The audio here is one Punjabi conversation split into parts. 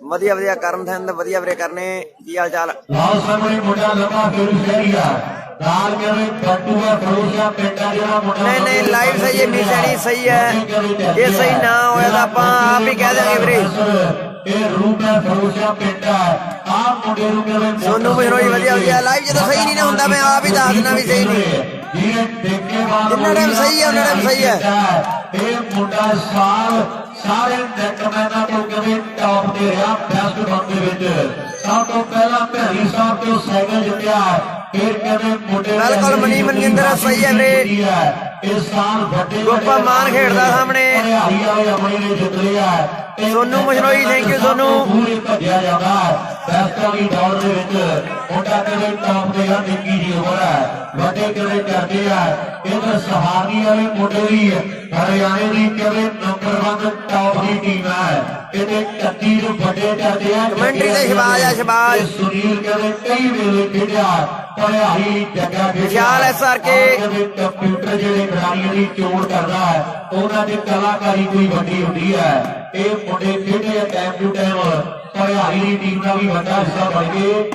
ਵਧੀਆ ਵਧੀਆ ਕਰਨ ਥੰਦ ਵਧੀਆ ਵੀਰੇ ਕਰਨੇ ਕੀ ਹਾਲ ਚਾਲ ਲਾਲ ਸਾਹਮਣੇ ਮੁੰਡਾ ਲੰਮਾ ਫਿਰ ਸ਼ਹਿਰੀਆ ਲਾਲ ਕਹਿੰਦੇ ਬੱਟੂਆ ਫਰੋਸ਼ਾ ਪਿੰਡਾਂ ਜਿਹੜਾ ਮੁੰਡਾ ਨਹੀਂ ਨਹੀਂ ਲਾਈਵ ਸਹੀ ਹੈ ਮਿਸ਼ਣੀ ਸਹੀ ਹੈ ਇਹ ਸਹੀ ਨਾ ਹੋਇਆ ਤਾਂ ਆਪਾਂ ਆਪ ਹੀ ਕਹਿ ਦਾਂਗੇ ਵੀਰੇ ਇਹ ਰੂਪ ਹੈ ਫਰੋਸ਼ਾ ਪਿੰਡਾ ਆਪ ਮੁੰਡੇ ਨੂੰ ਕਹਿੰਦੇ ਸੋਨੂ ਮਸ਼ਰੋਈ ਵਧੀਆ ਵਧੀਆ ਲਾਈਵ ਜਦੋਂ ਸਹੀ ਨਹੀਂ ਨਾ ਹੁੰਦਾ ਮੈਂ ਆਪ ਹੀ ਦੱਸ ਦਿੰਦਾ ਵੀ ਸਹੀ ਨਹੀਂ ਜਿਹਨੇ ਦੇਖੇ ਬਾਅਦ ਜਿੰਨਾ ਟਾਈਮ ਸਹੀ ਹੈ ਉਹਨਾਂ ਟਾਈਮ ਸਹੀ ਹੈ ਇਹ ਮੁੰਡਾ ਸਾਰੇ ਨੈਟਮੈਨਾਂ ਤੋਂ ਕਹਿੰਦੇ ਟੌਪ ਤੇ ਰਿਹਾ ਬੈਸਟ ਬਣ ਦੇ ਵਿੱਚ ਸਭ ਤੋਂ ਪਹਿਲਾਂ ਭੈਣੀ ਸਾਹਿਬ ਤੋਂ ਸਾਈਕਲ ਜਿੱਤਿਆ ਫਿਰ ਕਹਿੰਦੇ ਮੁੰਡੇ ਬਿਲਕੁਲ ਮਨੀ ਮਨਜਿੰਦਰ ਸਹੀ ਹੈ ਵੀਰੇ ਇਸ ਸਾਲ ਵੱਡੇ ਗੋਪਾ ਮਾਨ ਖੇਡਦਾ ਸਾਹਮਣੇ ਹਰਿਆਣੀ ਵਾਲੇ ਅਮਰੀ ਨੇ ਜਿੱਤ ਲਿਆ ਸੋਨੂ ਮਸ਼ਰੋਈ ਥੈਂਕ ਯੂ ਸੋਨੂ ਪੂਰੀ ਭੱਜਿਆ ਜਾਂਦਾ ਬੈਸਟਾਂ ਦੀ ਦੌੜ ਦੇ ਵਿੱਚ ਮੁੰਡਾ ਕਹਿੰਦੇ ਟੌਪ ਤੇ ਆ ਨਿੱਕੀ ਜੀ ਉਮਰ ਹੈ ਵੱਡੇ ਕਹਿੰਦੇ ਕਰਦੇ ਆ ਇਧਰ ਸਹਾਰਨੀ ਵਾਲੇ ਮੁੰਡੇ ਵੀ ਹਰਿਆਣੇ ਦੀ ਕਹਿੰਦੇ ਨੰਬਰ 1 ਟੌਪ ਦੀ ਟੀਮ ਹੈ ਇਹਦੇ 31 ਨੂੰ ਵੱਡੇ ਕਰਦੇ ਆ ਕਮੈਂਟਰੀ ਤੇ ਸ਼ਬਾਜ਼ ਆ ਸ਼ਬਾਜ਼ ਸੁਨੀਲ ਕਹਿੰਦੇ ਕਈ ਵੇਲੇ ਖੇਡਿਆ ਪੜਿਆਈ ਜੱਗਾ ਵਿਸ਼ਾਲ ਐਸਆਰ ਕੇ ਕੰਪਿਊਟਰ ਜਿਹੜੇ ਖਿਡਾਰੀਆਂ ਦੀ ਚੋਣ ਕਰਦਾ ਹੈ ਉਹਨਾਂ ਦੀ ਕਲਾਕਾਰੀ ਕੋਈ ਵੱਡੀ ਹੁੰਦੀ ਹੈ ਇਹ ਮੁੰਡੇ ਖੇਡੇ time to time ਪੜਿਆਈ the team ਦਾ ਵੀ ਵੱਡਾ ਹਿੱਸਾ ਬਣ ਗਏ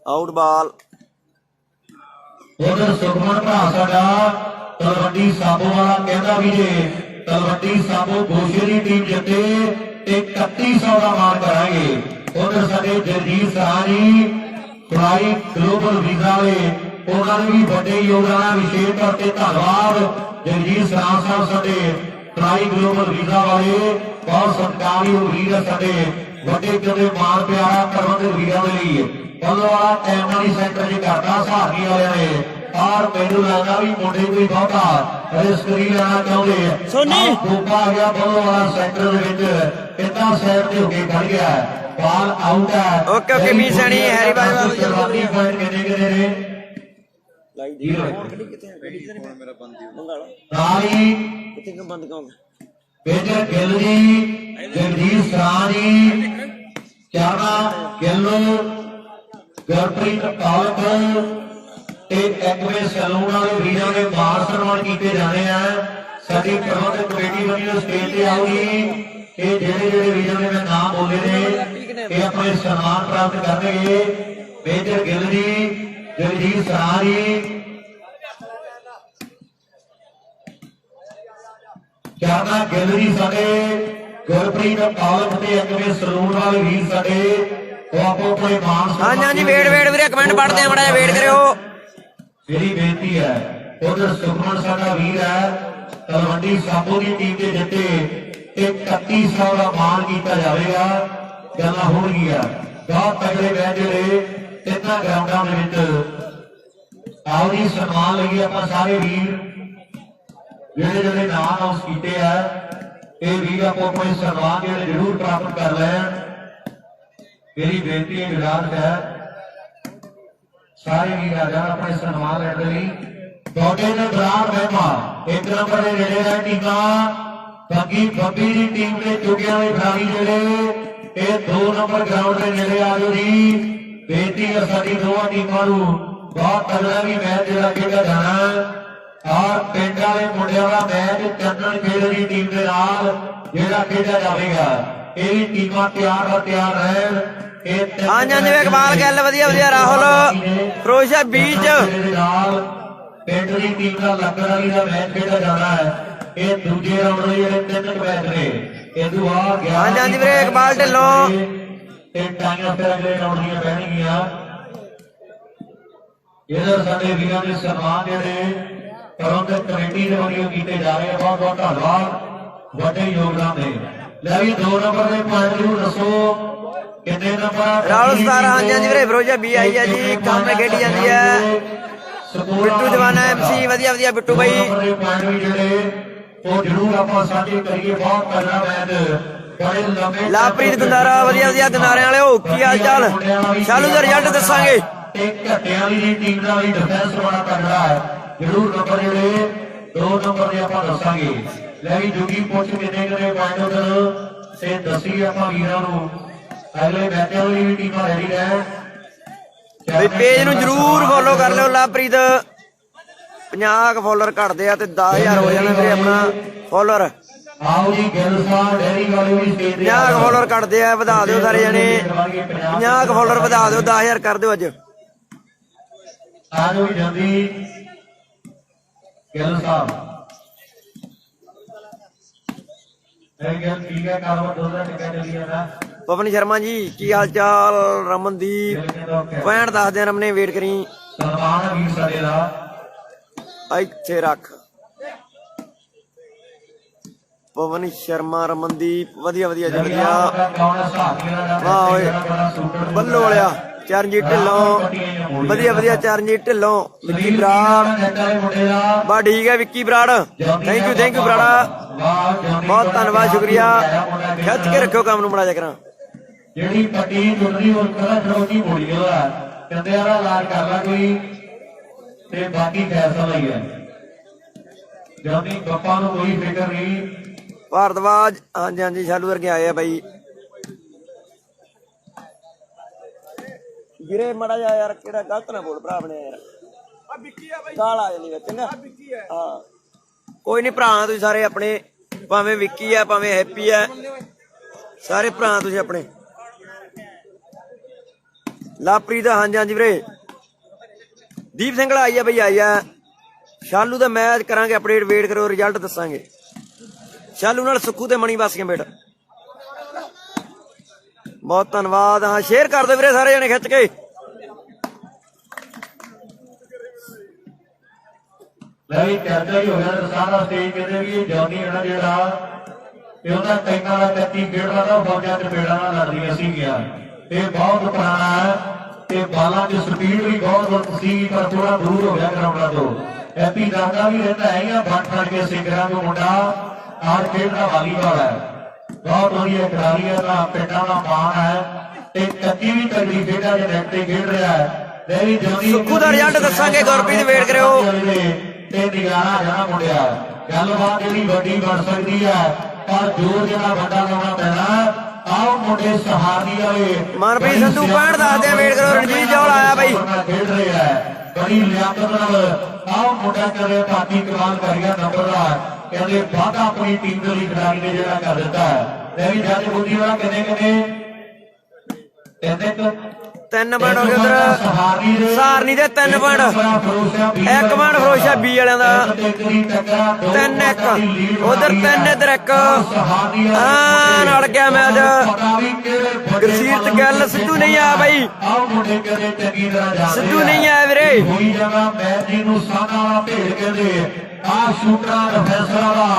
ਆਊਟ ਬਾਲ ਉਧਰ ਸੁਖਮਨ ਭਰਾ ਸਾਡਾ ਤਲਵੰਡੀ ਸਾਬੋ ਵਾਲਾ ਕਹਿੰਦਾ ਵੀ ਜੇ ਤਲਵੰਡੀ ਸਾਬੋ ਗੋਸ਼ੇ ਦੀ ਟੀਮ ਜਿੱਤੇ ਤੇ 3100 ਦਾ ਮਾਰ ਕਰਾਂਗੇ ਉਧਰ ਸਾਡੇ Jagjit Sahni fly global visa ਵਾਲੇ ਉਹਨਾਂ ਨੇ ਵੀ ਵੱਡੇ ਯੋਗਦਾਨ ਵਿਸ਼ੇਸ਼ ਤੌਰ ਤੇ ਧੰਨਵਾਦ ਜਗਜੀਤ ਸਾਹ ਸਾਹਿਬ ਸਾਡੇ ਫਲਾਈ ਗਲੋਬਲ ਵੀਜ਼ਾ ਵਾਲੇ ਬਹੁਤ ਸਤਿਕਾਰਯੋਗ ਵੀਰ ਸਾਡੇ ਵੱਡੇ ਕਦੇ ਮਾਰ ਪਿਆਰਾ ਕਰਨ ਦੇ ਵੀਰਾਂ ਦੇ ਲਈ ਵੱਲੋਂ ਵਾਲਾ ਟੈਮਰੀ ਸੈਂਟਰ ਜੀ ਕਰਦਾ ਸਹਾਰਨੀ ਵਾਲਿਆਂ ਨੇ ਔਰ ਮੈਨੂੰ ਲੱਗਦਾ ਵੀ ਮੁੰਡੇ ਕੋਈ ਬਹੁਤਾ ਰਿਸਕ ਨਹੀਂ ਲੈਣਾ ਚਾਹੁੰਦੇ ਸੋਨੀ ਗੋਪਾ ਆ ਗਿਆ ਵੱਲੋਂ ਵਾਲਾ ਸੈਂਟਰ ਦੇ ਵਿੱਚ ਇਦਾਂ ਸਾਈਡ ਤੇ ਹੋ ਕੇ ਖੜ ਗਿਆ ਬਾਲ ਆਊਟ ਹੈ ਓਕੇ ਓਕੇ ਮਿਸ਼ਣੀ ਹੈਰੀ ਬਾਜਵਾ ਸ਼ੁਰੂਆਤੀ ਪੁਆਇੰਟ ਕਿੰਨੇ ਨੇ ਲਾਈਵ ਦੀ ਕਿੱਥੇ ਕਿੱਥੇ ਮੇਰਾ ਬੰਦ ਦੀ ਮੰਗਾਲਾ ਰਾਣੀ ਕਿੱਥੇ ਕਿਉਂ ਬੰਦ ਕਿਉਂ ਮੇਜਰ ਗਿੱਲ ਜੀ ਜਗਜੀਤ ਸਰਾਣੀ ਚਾਰਾ ਗਿੱਲ ਗੁਰਪ੍ਰੀਤ ਪਾਲਕ ਤੇ ਐਕਵੇ ਸੈਲੂਨ ਵਾਲੇ ਵੀਰਾਂ ਦੇ ਮਾਣ ਸਨਮਾਨ ਕੀਤੇ ਜਾਣੇ ਆ ਸਾਡੀ ਪ੍ਰਬੰਧਕ ਕਮੇਟੀ ਵੱਲੋਂ ਸਟੇਜ ਤੇ ਆਉਗੀ ਇਹ ਜਿਹੜੇ ਵੀਰਾਂ ਦੇ ਮੈਂ ਨਾਮ ਬੋਲੇ ਨੇ ਇਹ ਆਪਣੇ ਸਨਮਾਨ ਪ੍ਰਾਪਤ ਕਰਨਗੇ ਮੇਜਰ ਗਿੱਲ ਜੀ ਜਗਜੀਤ ਸਰਾਣੀ ਚਾਰਾ ਗਿੱਲ ਜੀ ਸਾਡੇ ਗੁਰਪ੍ਰੀਤ ਪਾਲਕ ਤੇ ਐਕਵੇ ਸੈਲੂਨ ਵਾਲੇ ਵੀਰ ਸਾਡੇ ਹਾਂਜੀ ਹਾਂਜੀ ਵੇਟ ਵੀਰੇ ਕਮੈਂਟ ਪੜਦੇ ਆ ਬੜਾ ਜਿਹਾ ਵੇਟ ਕਰਿਓ ਮੇਰੀ ਬੇਨਤੀ ਹੈ ਉਧਰ ਸੁਖਮਨ ਸਾਡਾ ਵੀਰ ਹੈ ਤਲਵੰਡੀ ਸਾਬੋ ਦੀ ਟੀਮ ਦੇ ਜਿੱਤੇ 3100 ਦਾ ਮਾਣ ਕੀਤਾ ਜਾਵੇਗਾ ਗੱਲਾਂ ਹੋਣਗੀਆਂ ਬਹੁਤ ਤਗੜੇ ਮੈਚ ਜਿਹੜੇ ਤਿੰਨਾਂ ਗਰਾਊਂਡਾਂ ਦੇ ਵਿੱਚ ਆਉਣੀ ਸਨਮਾਨ ਲਈ ਆਪਾਂ ਸਾਰੇ ਵੀਰ ਜਿਹੜੇ ਨਾਮ ਆਉਸ ਕੀਤੇ ਆ ਇਹ ਵੀਰ ਆਪੋ ਆਪਣੇ ਸਨਮਾਨ ਜਿਹੜੇ ਜ਼ਰੂਰ ਪ੍ਰਾਪਤ ਕਰ ਲੈਣ ਮੇਰੀ ਬੇਨਤੀ ਗੁਜ਼ਾਰਿਸ਼ ਹੈ ਸਾਰੇ ਵੀਰ ਆ ਜਾਣ ਆਪਣੇ ਸਨਮਾਨ ਲੈਣ ਦੇ ਲਈ ਤੁਹਾਡੇ ਨੇ ਬਰਾੜ ਮਹਿਮਾ ਇੱਕ ਨੰਬਰ ਦੇ ਨੇੜੇ ਹੈ ਟੀਮਾਂ ਬੱਬੀ ਦੀ ਟੀਮ ਦੇ ਚੁਗਿਆਂ ਦੇ ਖਿਡਾਰੀ ਜਿਹੜੇ ਇਹ 2 ਨੰਬਰ ਗਰਾਊਂਡ ਦੇ ਨੇੜੇ ਆ ਜਾਓ ਜੀ ਬੇਨਤੀ ਹੈ ਸਾਡੀ ਦੋਵਾਂ ਟੀਮਾਂ ਨੂੰ ਬਹੁਤ ਤਗੜਾ ਵੀ ਮੈਚ ਜਿਹੜਾ ਖੇਡਿਆ ਜਾਣਾ ਔਰ ਪਿੰਡ ਵਾਲੇ ਮੁੰਡਿਆਂ ਦਾ ਮੈਚ ਚੰਨਣ ਖੇਡ ਦੀ ਟੀਮ ਦੇ ਨਾਲ ਜਿਹੜਾ ਖੇਡਿਆ ਜਾਵੇਗਾ ਇਹ ਟੀਮਾਂ ਤਿਆਰ ਰਹਿਣ ਹਾਂਜੀ ਹਾਂਜੀ ਇਕਬਾਲ ਗੱਲ ਵਧੀਆ ਵਧੀਆ ਰਾਹੁਲ ਫਰੋਸ਼ਾ ਬੀਚ ਪਿੰਡ ਦੀ ਟੀਮ ਦਾ ਲੱਕੜ ਵਾਲੀ ਦਾ ਮੈਚ ਖੇਡਿਆ ਜਾਣਾ ਹੈ ਇਹ ਦੂਜੇ ਰਾਉਂਡ ਦੇ ਜਿਹੜੇ 3 ਮੈਚ ਨੇ ਇਹ ਤੋਂ ਆ ਗਿਆ ਹਾਂਜੀ ਹਾਂਜੀ ਵੀਰੇ ਇਕਬਾਲ ਢਿੱਲੋਂ ਤੇ ਟਾਈਆਂ ਫਿਰ ਅਗਲੇ ਰਾਉਂਡ ਦੀਆਂ ਪੈਣਗੀਆਂ ਇਧਰ ਸਾਡੇ ਵੀਰਾਂ ਦੇ ਸਨਮਾਨ ਜਿਹੜੇ ਪ੍ਰਬੰਧਕ ਕਮੇਟੀ ਦੇ ਵੱਲੋਂ ਕੀਤੇ ਜਾ ਰਹੇ ਬਹੁਤ ਬਹੁਤ ਧੰਨਵਾਦ ਵੱਡੇ ਯੋਗਦਾਨ ਦੇ ਲੈ ਵੀ 2 ਨੰਬਰ ਦੇ ਪੁਆਇੰਟ ਨੂੰ ਦੱਸੋ ਕਿੰਨੇ ਨੰਬਰ ਰਾਹੁਲ ਸਤਾਰ ਹਾਂਜੀ ਹਾਂਜੀ ਵੀਰੇ ਫਰੋਸ਼ਾ ਬੀ ਆਈ ਆ ਜੀ ਕੰਮ ਖੇਡੀ ਜਾਂਦੀ ਹੈ ਬਿੱਟੂ ਜਵਾਨਾ MC ਵਧੀਆ ਵਧੀਆ ਬਿੱਟੂ ਬਾਈ ਉਹ ਜ਼ਰੂਰ ਆਪਾਂ ਸਾਂਝੇ ਕਰੀਏ ਬਹੁਤ ਤਗੜਾ ਮੈਚ ਬੜੇ ਲੰਬੇ ਲਾਪ੍ਰੀਤ ਗੰਦਾਰਾ ਵਧੀਆ ਵਧੀਆ ਗੰਦਾਰਿਆਂ ਵਾਲੇ ਹੋ ਕੀ ਹਾਲ ਚਾਲ ਚਾਲੂ ਦਾ ਰਿਜ਼ਲਟ ਦੱਸਾਂਗੇ ਤੇ ਘੱਟਿਆਂ ਦੀ ਟੀਮ ਦਾ ਵੀ ਡਿਫੈਂਸ ਬੜਾ ਤਗੜਾ ਹੈ ਜ਼ਰੂਰ ਨੰਬਰ ਜਿਹੜੇ 2 ਨੰਬਰ ਦੇ ਆਪਾਂ ਦੱਸਾਂਗੇ ਲੈ ਵੀ ਜੁਗੀ ਪੁੱਛ ਕਿੰਨੇ ਕਰੇ ਪੁਆਇੰਟ ਉਧਰ ਤੇ ਦੱਸੀ ਆਪਾਂ ਵੀਰਾਂ ਨੂੰ ਅਗਲੇ ਮੈਚਾਂ ਲਈ ਵੀ ਟੀਮਾਂ ਰੈਡੀ ਰਹਿਣ ਬਈ ਪੇਜ ਨੂੰ ਜਰੂਰ ਫੋਲੋ ਕਰ ਲਿਓ। ਲਵਪ੍ਰੀਤ 50 ਫੋਲੋਅਰ ਘਟਦੇ ਆ ਤੇ 10,000 ਹੋ ਜਾਣਾ ਵੀਰੇ ਆਪਣਾ ਫੋਲੋਅਰ। ਆਓ ਜੀ ਗਿੱਲ ਸਾਹਿਬ ਡੈਰੀ ਵਾਲੇ ਵੀ ਸਟੇਜ ਤੇ 50 ਫੋਲੋਅਰ ਘਟਦੇ ਆ, ਵਧਾ ਦਿਓ ਸਾਰੇ ਜਣੇ 50 ਫੋਲੋਅਰ ਵਧਾ ਦਿਓ, 10,000 ਕਰ ਦਿਓ ਅੱਜ। ਆਜੋ ਜਲਦੀ ਗਿੱਲ ਸਾਹਿਬ ਠੀਕ ਹੈ ਕਾਰੋਬਾਰ ਦੋਨਾਂ ਟਿਕਾ ਚੱਲੀ ਜਾਂਦਾ। ਪਵਨ ਸ਼ਰਮਾ ਜੀ ਕੀ ਹਾਲ ਚਾਲ? ਰਮਨਦੀਪ ਪੁਆਇੰਟ ਦੱਸ ਦੇ ਰਮਨੇ, ਵੇਟ ਕਰੀ। ਸਲਮਾਨ ਵੀਰ ਸਾਡੇ ਦਾ ਇੱਥੇ ਰੱਖ। ਪਵਨ ਸ਼ਰਮਾ ਰਮਨਦੀਪ ਵਧੀਆ ਵਧੀਆ ਜੀ ਵਧੀਆ। ਵਾਹ ਓਏ ਬੱਲੋ ਵਾਲਿਆ ਚਰਨਜੀਤ ਢਿੱਲੋਂ ਵਧੀਆ ਵਧੀਆ। ਚਰਨਜੀਤ ਢਿੱਲੋਂ ਵਿੱਕੀ ਬਰਾੜ ਬਾ ਠੀਕ ਹੈ। ਵਿੱਕੀ ਬਰਾੜ ਥੈਂਕ ਯੂ ਬਰਾੜਾ, ਬਹੁਤ ਧੰਨਵਾਦ ਸ਼ੁਕਰੀਆ। ਖਿੱਚ ਕੇ ਰੱਖਿਓ ਕੰਮ ਨੂੰ ਬਣਾ ਜਾ ਕਰਾਂ। ਜਿਹੜੀ ਪੱਟੀ ਜੁੜਦੀ ਹੋਰ ਕਰਾ ਖੜੋਤੀ ਮੋੜੀ ਉਹਦਾ ਕਹਿੰਦੇ ਯਾਰ ਇਲਾਜ ਕਰ ਲਾ ਕੋਈ ਤੇ ਬਾਕੀ ਫੈਸਲਾ ਲਈ ਹੈ। ਜਾਨੀ ਗੱਪਾਂ ਨੂੰ ਕੋਈ ਫਿਕਰ ਨਹੀਂ। ਭਾਰਦਵਾਜ ਹਾਂਜੀ ਹਾਂਜੀ ਸ਼ਾਲੂ ਵਰਗੇ ਆਏ ਆ ਬਾਈ। ਵੀਰੇ ਮੜਾ ਜਾ ਯਾਰ, ਕਿਹੜਾ ਗਲਤ ਨਾ ਬੋਲ ਭਰਾ ਬਣਿਆ ਯਾਰ। ਗਾਲ ਆ ਜਾਂਦੀ ਵਿੱਚ ਚੰਗਾ। ਹਾਂ ਕੋਈ ਨੀ ਭਰਾ ਤੁਸੀਂ ਸਾਰੇ ਆਪਣੇ, ਭਾਵੇਂ ਵਿੱਕੀ ਆ ਭਾਵੇਂ ਹੈਪੀ ਆ, ਸਾਰੇ ਭਰਾ ਤੁਸੀਂ ਆਪਣੇ। ਲਵਪ੍ਰੀਤ ਹਾਂਜੀ ਹਾਂਜੀ ਵੀਰੇ। ਦੀਪ ਸਿੰਘਲਾ ਆਈ ਆ ਬਈ, ਆਈ ਆ। ਸ਼ਾਲੂ ਦਾ ਮੈਚ ਕਰਾਂਗੇ ਅਪਡੇਟ, ਵੇਟ ਕਰੋ ਰਿਜ਼ਲਟ ਦੱਸਾਂਗੇ। ਸ਼ਾਲੂ ਨਾਲ ਸੁੱਖੂ ਤੇ ਮਣੀ ਬਸ ਕੇ ਬੇਟ ਬਹੁਤ ਧੰਨਵਾਦ। ਹਾਂ ਸ਼ੇਅਰ ਕਰ ਦਿਓ ਵੀਰੇ ਸਾਰੇ ਜਣੇ ਖਿੱਚ ਕੇ। ਨਹੀਂ ਚਰਚਾ ਹੀ ਹੋ ਗਿਆ ਸਾਰਾ ਸਟੇਜ ਕਹਿੰਦੇ ਵੀ ਜੌਨੀ ਜਿਹੜਾ ਤੇ ਉਹਦਾ ਟੈਂਕਾਂ ਦਾ 33 ਖੇਡਦਾ ਤਾਂ ਫੌਜਾਂ ਚ ਪੇੜਾਂ ਨਾਲ ਲੜਦੀਆਂ ਸੀਗੀਆਂ। ਇਹ ਬਹੁਤ ਪੁਰਾਣਾ ਹੈ ਤੇ ਬਾਲਾਂ ਦੀ ਸਪੀਡ ਵੀ ਬਹੁਤ ਸੀ, ਪਰ ਥੋੜਾ ਦੂਰ ਹੋ ਗਿਆ ਗਰਾਊਂਡਾਂ ਤੋਂ। ਐਪੀ ਦਾਦਾ ਵੀ ਰਹਿੰਦਾ ਹੈ ਜਾਂ ਫੜ ਫੜ ਕੇ ਸਿੰਗਰਾਂ ਨੂੰ ਮੁੰਡਾ ਆਜ ਖੇਡਦਾ ਵਾਲੀਬਾਲ ਹੈ, ਬਹੁਤ ਵਧੀਆ ਖਿਡਾਰੀ ਹੈ ਤਾਂ ਪਿੰਡਾਂ ਦਾ ਮਾਣ ਹੈ ਤੇ ਕੱਤੀ ਵੀ ਤਗੜੀ ਖੇਡਾਂ ਦੇ ਨੈਟ ਤੇ ਖੇਡ ਰਿਹਾ ਹੈ। ਸੁੱਖੂ ਦਾ ਰਿਜ਼ਲਟ ਦੱਸਾਂਗੇ, ਗੁਰਪ੍ਰੀਤ ਵੇਟ ਕਰਿਓ। ਤੇ ਨਿਗਾਰਾ ਜਾਣਾ ਮੁੰਡਿਆ ਗੱਲਬਾਤ ਜਿਹੜੀ ਵੱਡੀ ਬਣ ਸਕਦੀ ਹੈ, ਪਰ ਜੋਰ ਜਿਹੜਾ ਵੱਡਾ ਲਾਉਣਾ ਪੈਣਾ। ਆਓ ਮੁੰਡੇ ਸਹਾਰਦੀ ਵਾਲੇ ਮਨਪ੍ਰੀਤ ਸੰਧੂ 65 ਦੱਸਦੇ ਆ, ਵੇਟ ਕਰੋ। ਰਣਜੀਤ ਜੌਲ ਆਇਆ ਬਾਈ, ਖੇਡ ਰਿਹਾ ਬੜੀ ਲਿਆਕਤ ਨਾਲ। ਆਓ ਮੁੰਡਾ ਕਰੇ ਪਾਤੀ ਕਮਾਲ ਕਰ ਗਿਆ ਨੰਬਰਦਾਰ, ਕਹਿੰਦੇ ਵਾਧਾ ਆਪਣੀ ਟੀਮ ਦੇ ਲਈ ਖਿਡਾਰੀ ਨੇ ਜਿਹੜਾ ਕਰ ਦਿੱਤਾ ਹੈ। ਤੇ ਵੀ ਜੱਜ ਬੁੱਧੀ ਵਾਲਾ ਕਹਿੰਦੇ ਕਹਿੰਦੇ 3 ਪੁਆਇੰਟ ਹੋ ਗਏ ਉਧਰ ਸਹਾਰਨੀ ਦੇ 3 ਪੁਆਇੰਟ। 1 ਪੁਆਇੰਟ ਫਿਰੋਜ਼ਸ਼ਾਹ ਬੀ ਵਾਲਿਆਂ ਦਾ 3-1 ਉਧਰ 3 ਇੱਧਰ 1 ਨੜ ਗਿਆ ਮੈਚ। ਗੁਰਸੀਰਤ ਗੱਲ ਸਿੱਧੂ ਨਹੀਂ ਆਇਆ ਬਾਈ, ਸਿੱਧੂ ਨਹੀਂ ਆਇਆ ਵੀਰੇ।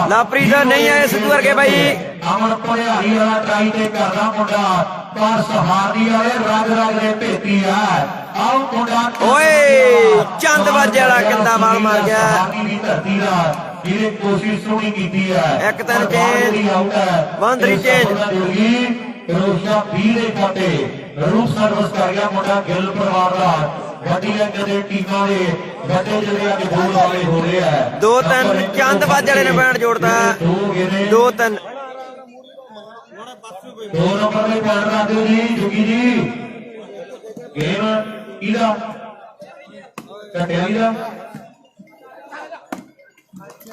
ਲਵਪ੍ਰੀਤ ਨਹੀਂ ਆਏ ਸਿੱਧੂ ਵਰਗੇ ਬਾਈ। ਅਮਨ ਭਲਿਆਰੀ ਵਾਲਾ ਟਰਾਈ ਤੇ ਕਰਦਾ ਮੁੰਡਾ, ਪਰ ਸਹਾਰਦੀ ਵਾਲੇ ਰੰਗ ਰੰਗ ਦੇ ਭੇਤੀ ਆ। ਆਓ ਮੁੰਡਾ ਓਏ ਚੰਦ ਬਾਜੇ ਵਾਲਾ ਕਿੰਦਾ ਮਾਰ ਮਾਰ ਗਿਆ। ਧਰਤੀ ਦਾ ਜਿਹਨੇ ਕੋਸ਼ਿਸ਼ ਸੋਹਣੀ ਕੀਤੀ ਹੈ। 1-3 ਚੇਂਜ 1-3 ਚੇਂਜ। ਫਿਰੋਜ਼ਸ਼ਾਹ 20 ਦੇ ਖਾਤੇ ਰੂਪ ਸਰਵਿਸ ਕਰ ਗਿਆ ਮੁੰਡਾ ਗਿੱਲ ਪਰਿਵਾਰ ਦਾ। ਵੱਡੀਆਂ ਕਦੇ ਟੀਮਾਂ ਦੇ ਵੱਡੇ ਜਿਹੜੇ ਅੱਜ ਗੋਲ ਵਾਲੇ ਹੋ ਰਹੇ ਆ। 2-3 ਚੰਦ ਬਾਜੇ ਵਾਲੇ ਨੇ ਬੈਂਡ ਜੋੜਦਾ 2-3। 2 ਨੰਬਰ ਦੇ ਪੁਆਇੰਟ ਲਾ ਦਿਓ ਜੀ ਜੁਗੀ ਜੀ। ਗੇਮ ਇਹਦਾ ਕਟਿਆ ਇਹਦਾ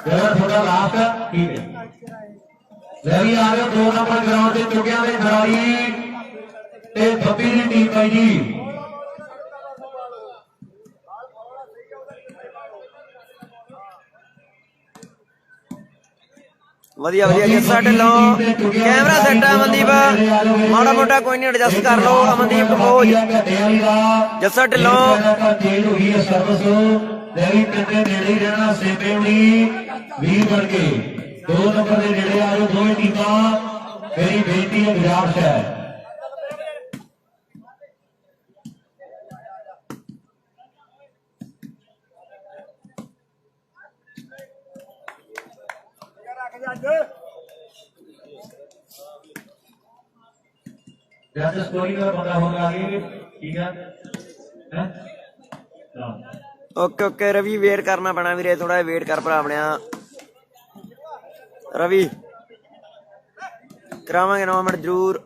ਜਿਹੜਾ ਤੁਹਾਡਾ ਲਾਸਟ ਠੀਕ ਹੈ। ਲੈ ਵੀ ਆ ਗਏ 2 ਨੰਬਰ ਗਰਾਊਂਡ ਤੇ ਚੁੱਕਿਆਂ ਦੇ ਖਿਡਾਰੀ ਤੇ ਬੱਬੀ ਦੀ ਟੀਮ ਹੈ ਜੀ। ਵਧੀਆ ਵਧੀਆ ਜੱਸਾ ਢਿੱਲੋਂ ਕੈਮਰਾ ਸੈੱਟ ਹੈ। ਅਮਨਦੀਪ ਮਾੜਾ ਮੋਟਾ ਕੋਈ ਨਹੀਂ ਐਡਜਸਟ ਕਰ ਲਓ। ਅਮਨਦੀਪ ਕੰਬੋਜ ਜੱਸਾ ਢਿੱਲੋਂ ਦੇਵੀ ਪਿੰਡੇ ਨੇੜੇ ਰਹਿਣਾ ਸੇਬੇ ਹੋਣੀ ਵੀਰ ਬਣ ਕੇ 2 ਨੰਬਰ ਦੇ ਨੇੜੇ ਆ ਜਾਓ ਦੋਵੇਂ ਟੀਮਾਂ। ਮੇਰੀ ਬੇਨਤੀ ਹੈ, ਗੁਜ਼ਾਰਿਸ਼ ਹੈ। ਜੱਜ ਸਟੋਰੀ ਦਾ ਬੰਦਾ ਹੋਗਾ ਆਗੇ ਠੀਕ ਹੈ। ਓਕੇ ਓਕੇ ਰਵੀ ਵੇਟ ਕਰਨਾ ਪੈਣਾ ਵੀਰੇ, ਥੋੜਾ ਜਿਹਾ ਵੇਟ ਕਰ ਭਰਾ ਬਣਿਆ। ਰਵੀ ਕਰਾਵਾਂਗੇ 9 ਮਿੰਟ ਜ਼ਰੂਰ।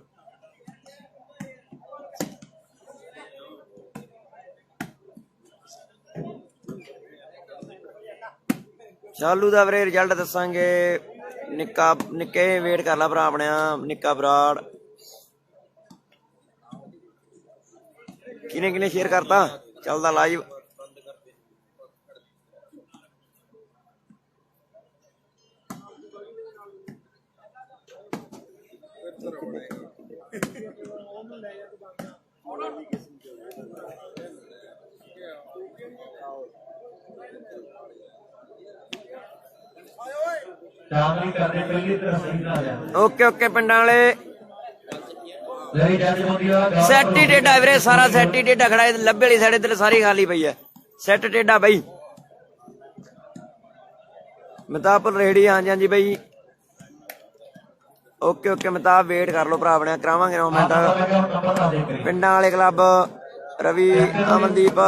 ਸ਼ਾਲੂ ਦਾ ਵੀਰੇ ਰਿਜ਼ਲਟ ਦੱਸਾਂਗੇ। ਨਿੱਕੇ ਵੇਟ ਕਰ ਲਾ ਭਰਾ ਆਪਣਿਆ। ਨਿੱਕਾ ਬਰਾੜ ਕਿਨੇ ਸ਼ੇਅਰ ਕਰਤਾ ਚੱਲਦਾ ਲਾਈਵ। ਸ਼ਾਮਲੀ ਕਰਦੇ ਪਹਿਲੀ ਤਰ੍ਹਾਂ ਸਹੀ ਨਾ ਆ ਜਾ। ਓਕੇ ਪਿੰਡਾਂ ਵਾਲੇ ਲਈ ਜੱਜ ਮੁੰਡਿਆ ਸੈਟ ਹੀ ਟੇਡਾ ਵੀਰੇ, ਸਾਰਾ ਸੈਟ ਹੀ ਟੇਡਾ ਖੜਾ। ਲੱਭੇ ਵਾਲੀ ਸਾਈਡ ਇੱਧਰ ਸਾਰੀ ਖਾਲੀ ਪਈ ਹੈ। ਸੈਟ ਟੇਡਾ ਬਈ। ਮਤਾਬ ਰੇੜੀ ਹਾਂਜੀ ਬਈ। ਓਕੇ ਮਤਾਬ ਵੇਟ ਕਰ ਲਓ ਭਰਾ ਆਪਣੇ। ਕਰਾਵਾਂਗੇ ਨੌਮੈਂਟ। ਪਿੰਡਾਂ ਵਾਲੇ ਕਲੱਬ ਰਵੀ ਅਮਨਦੀਪ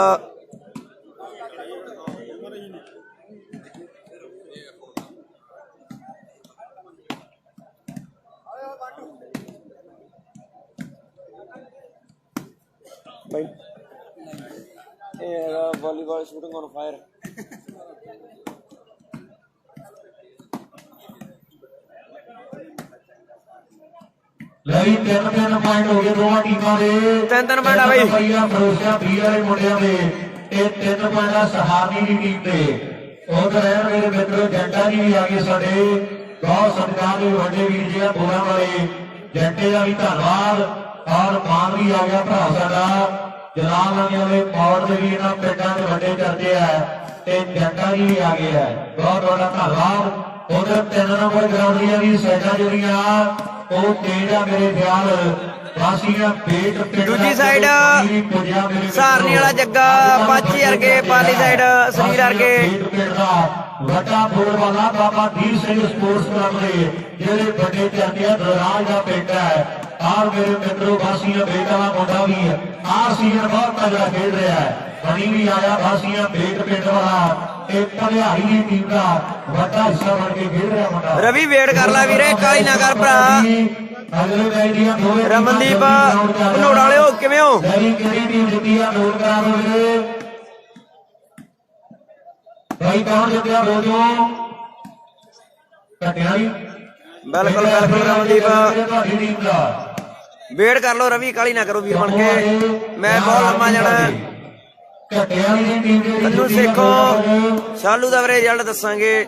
भाई वॉलीबॉल शूटिंग ऑन फायर। ਲਈ ਤਿੰਨ ਪੁਆਇੰਟ ਹੋ ਗਏ ਦੋਵਾਂ ਟੀਮਾਂ ਦੇ। ਤਿੰਨ ਪੁਆਇੰਟ ਆ ਬਈ। ਫਰੋਸ਼ਾ ਬੀ ਵਾਲੇ ਮੁੰਡਿਆਂ ਦੇ ਇਹ 3 ਪੁਆਇੰਟ ਆ ਸਹਾਰਨੀ ਦੀ ਟੀਮ ਦੇ। ਉਧਰ ਰਹਿਣ ਮੇਰੇ ਮਿੱਤਰ ਜੰਟਾ ਜੀ ਵੀ ਆ ਗਏ ਸਾਡੇ। ਬਹੁਤ ਸਤਿਕਾਰ ਦੇ ਵੱਡੇ ਵੀਰ ਜੀ ਬੋਲਾਂ ਵਾਲੇ ਜੰਟੇ ਦਾ ਵੀ ਧੰਨਵਾਦ। ਔਰ ਮਾਨ ਵੀ ਆ ਗਿਆ ਭਰਾ ਸਾਡਾ। ਜਨਾਬ ਵਾਲੇ ਪੌੜ ਦੇ ਵੀ ਇਹਨਾਂ ਪਿੰਡਾਂ ਦੇ ਵੱਡੇ ਕਰਦੇ ਆ ਤੇ ਜੰਟਾ ਜੀ ਵੀ ਆ ਗਏ ਆ। ਬਹੁਤ ਬੜਾ ਧੰਨਵਾਦ। ਉਧਰ 3 ਨੰਬਰ ਗਰਾਊਂਡ ਦੀਆਂ ਵੀ ਸਾਈਡਾਂ ਜੁੜੀਆਂ ਉਹ ਤੇਜ਼ ਆ ਮੇਰੇ ਖਿਆਲ ਵਾਸੀਆਂ ਪੇਟ ਪਿੰਡ। ਦੂਜੀ ਸਾਈਡ ਸਹਾਰਨੀ ਵਾਲਾ ਜੱਗਾ ਪਾਚੀ ਵਰਗੇ ਪਾਲੀ ਸਾਈਡ ਸਰੀਰ ਵਰਗੇ ਵੱਡਾ ਬੋਲ ਵਾਲਾ ਬਾਬਾ ਦੀਪ ਸਿੰਘ ਸਪੋਰਟਸ ਕਲੱਬ ਦੇ ਜਿਹੜੇ ਵੱਡੇ ਚਾਹਤੀਆ ਦਰਾਜ ਦਾ ਪਿੰਡ ਹੈ। ਆਰ ਮੇਰੇ ਮਿੱਤਰੋ ਵਾਸੀਆਂ ਬੇਟ ਵਾਲਾ ਮੁੰਡਾ ਵੀ ਆਰ ਸੀਜ਼ਨ ਬਹੁਤ ਤਗੜਾ ਖੇਡ ਰਿਹਾ ਹੈ। ਬਣੀ ਵੀ ਆਇਆ ਵਾਸੀਆਂ ਬੇਟ ਪਿੰਡ ਵਾਲਾ ਇਹ ਭਲਿਆਰੀ ਦੀ ਟੀਮ ਦਾ ਵੱਡਾ ਹਿੱਸਾ ਬਣ ਕੇ ਖੇਡ ਰਿਹਾ ਮੁੰਡਾ। ਰਵੀ ਵੇਟ ਕਰ ਲੈ ਵੀਰੇ, ਕਾਲੀ ਨਾ ਕਰ ਭਰਾ। ਰਮਨਦੀਪ ਭਨੋੜ ਵਾਲਿਓ ਕਿਵੇਂ ਹੋ? ਕਿਹੜੀ ਟੀਮ ਜਿੱਤੀ ਆ ਨੋਟ ਕਰਾ ਲਓ ਵੀਰੇ। ਭਾਈ ਕੌਣ ਜਿੱਤਿਆ ਬੋਲੋ। ਕਟਿਆਲੀ ਬਿਲਕੁਲ ਰਮਨਦੀਪ ਤੁਹਾਡੀ ਟੀਮ ਦਾ ਵੇਟ ਕਰ ਲਓ। ਰਵੀ ਕਾਲੀ ਨਾ ਕਰੋ ਵੀਰ ਬਣ ਕੇ, ਮੈਂ ਬਹੁਤ ਲੰਮਾ ਜਾਣਾ। ਕਟਿਆਲੀ ਦੀ ਟੀਮ ਦੇ ਤੈਨੂੰ ਸੇਖੋ ਸ਼ਾਲੂ ਦਾ ਵੀਰੇ ਰਿਜ਼ਲਟ ਦੱਸਾਂਗੇ।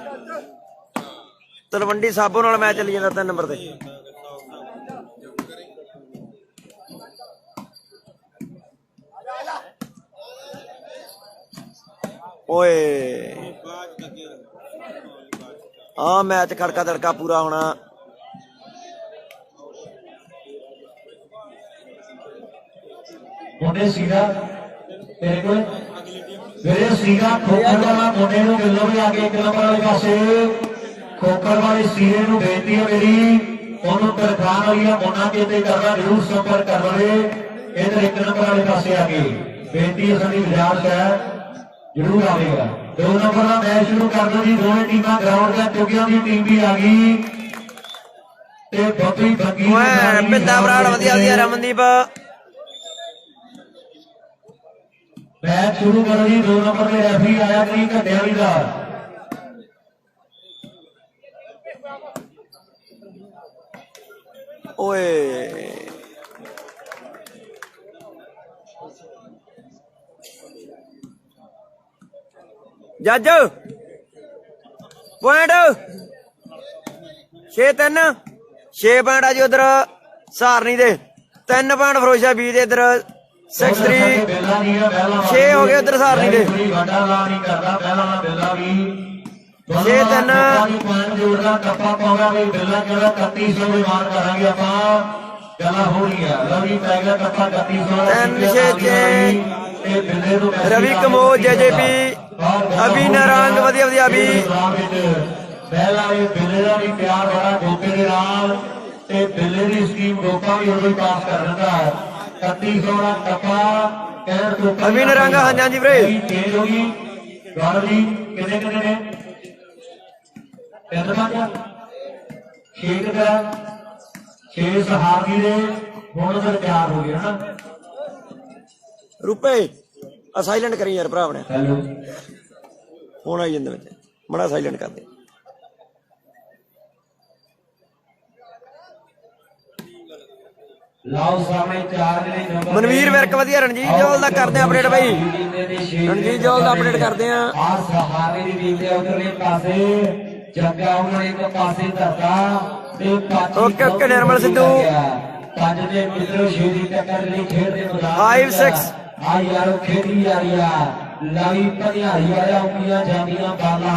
ਤਲਵੰਡੀ ਸਾਬੋ ਨਾਲ ਮੈਚ ਚੱਲੀ ਜਾਂਦਾ 3 ਨੰਬਰ ਤੇ। ਓਏ ਆ ਮੈਚ ਖੜਕਾ ਦੜਕਾ ਪੂਰਾ ਹੋਣਾ। ਮੁੰਡੇ ਸੀਗਾ ਤੇਰੇ ਕੋਲ ਵੀਰੇ ਸੀਗਾ ਖੋਖਰ ਵਾਲਾ ਮੁੰਡੇ ਨੂੰ ਮਿਲੋ ਵੀ ਆ ਕੇ 1 ਨੰਬਰ ਵਾਲੇ ਪਾਸੇ। ਖੋਖਰ ਵਾਲੇ ਸੀਰੇ ਨੂੰ ਬੇਨਤੀ ਹੈ ਮੇਰੀ, ਉਹਨੂੰ ਤਰਖਾਨ ਹੋਈ ਆ ਮੋਨਾ ਕਿਤੇ ਕਰਨਾ ਜ਼ਰੂਰ ਸੰਪਰਕ ਕਰ ਲਵੇ। ਇਧਰ 1 ਨੰਬਰ ਵਾਲੇ ਪਾਸੇ ਆ ਕੇ ਬੇਨਤੀ ਹੈ ਸਾਡੀ ਗੁਜ਼ਾਰਿਸ਼ ਹੈ ਜ਼ਰੂਰ ਆਵੇਗਾ। 2 ਨੰਬਰ ਦਾ ਮੈਚ ਸ਼ੁਰੂ ਕਰ ਦਿਓ ਜੀ। ਦੋਵੇਂ ਟੀਮਾਂ ਗਰਾਊਂਡ ਤੇ ਚੁੱਕੀਆਂ ਦੀ ਟੀਮ ਵੀ ਆ ਗਈ ਤੇ ਬੱਬੀ ਬੱਗੀ ਪਿੰਡਾ ਬਰਾੜ ਵਧੀਆ ਰਮਨਦੀਪ। ਮੈਚ ਸ਼ੁਰੂ ਕਰੋ ਜੀ। 2 ਨੰਬਰ ਦੇ ਰੈਫਰੀ ਆਇਆ ਨਹੀਂ ਘਟਿਆ ਵੀ ਦਾ। ਓਏ ਜੱਜ ਪੁਆਇੰਟ 6-3 6 ਪੁਆਇੰਟ ਆ ਜੀ ਉਧਰ ਸਹਾਰਨੀ ਦੇ। 3 ਪੁਆਇੰਟ ਫਰੋਸ਼ਾ ਬੀ ਦੇ ਇੱਧਰ 6-3 6 ਹੋ ਗਏ ਉਧਰ ਸਹਾਰਨੀ ਦੇ। 6-3 ਜੋੜਦਾ ਟੱਪਾ ਪਾਉਣਾ ਵੀ ਬਿੱਲਾ ਕਿਹੜਾ 3100 ਦੇ ਮਾਰ ਕਰਾਂਗੇ ਆਪਾਂ। ਗੱਲਾਂ ਹੋ ਰਹੀਆਂ ਰਵੀ ਪੈ ਗਿਆ ਟੱਪਾ 3100 ਰਵੀ ਕਮੋਜ ਜੇਜੇਪੀ ਅਭੀ ਨਰੰਗ ਵਧੀਆ ਅਭੀ। ਪਹਿਲਾਂ ਇਹ ਬਿੱਲੇ ਦਾ ਵੀ ਪਿਆਰ ਬੜਾ ਗੋਪੇ ਦੇ ਨਾਲ ਤੇ ਬਿੱਲੇ ਦੀ ਸਕੀਮ ਗੋਪਾ ਵੀ ਉਦੋਂ ਹੀ ਪਾਸ ਕਰ ਦਿੰਦਾ। 3100 ਦਾ ਟੱਪਾ ਕਹਿਣ ਤੋਂ ਅਭੀ ਨਰੰਗ ਹਾਂਜੀ ਵੀਰੇ ਚੇਂਜ ਹੋ ਗਈ। ਗੌਰਵ ਜੀ ਕਿੰਨੇ ਨੇ 3 5 6 ਕਰਾ 6 ਸਹਾਰਨੀ ਦੇ ਹੁਣ ਫਿਰ ਤਿਆਰ ਹੋ ਗਏ ਹਨਾ। ਰੁਪਏ ਸਾਇਲੈਂਟ ਕਰੀ ਯਾਰ ਭਰਾ ਆਪਣੇ ਹੈਲੋ ਫੋਨ ਆਈ ਜਾਂਦਾ ਵਿੱਚ। बड़ा साइलेंट कर दे। मनवीर विरक वधिया रणजीत जौल दा करदे अपडेट भाई, रणजीत जौल दा अपडेट करदे आ। ओके ओके निर्मल सिद्धू 5-6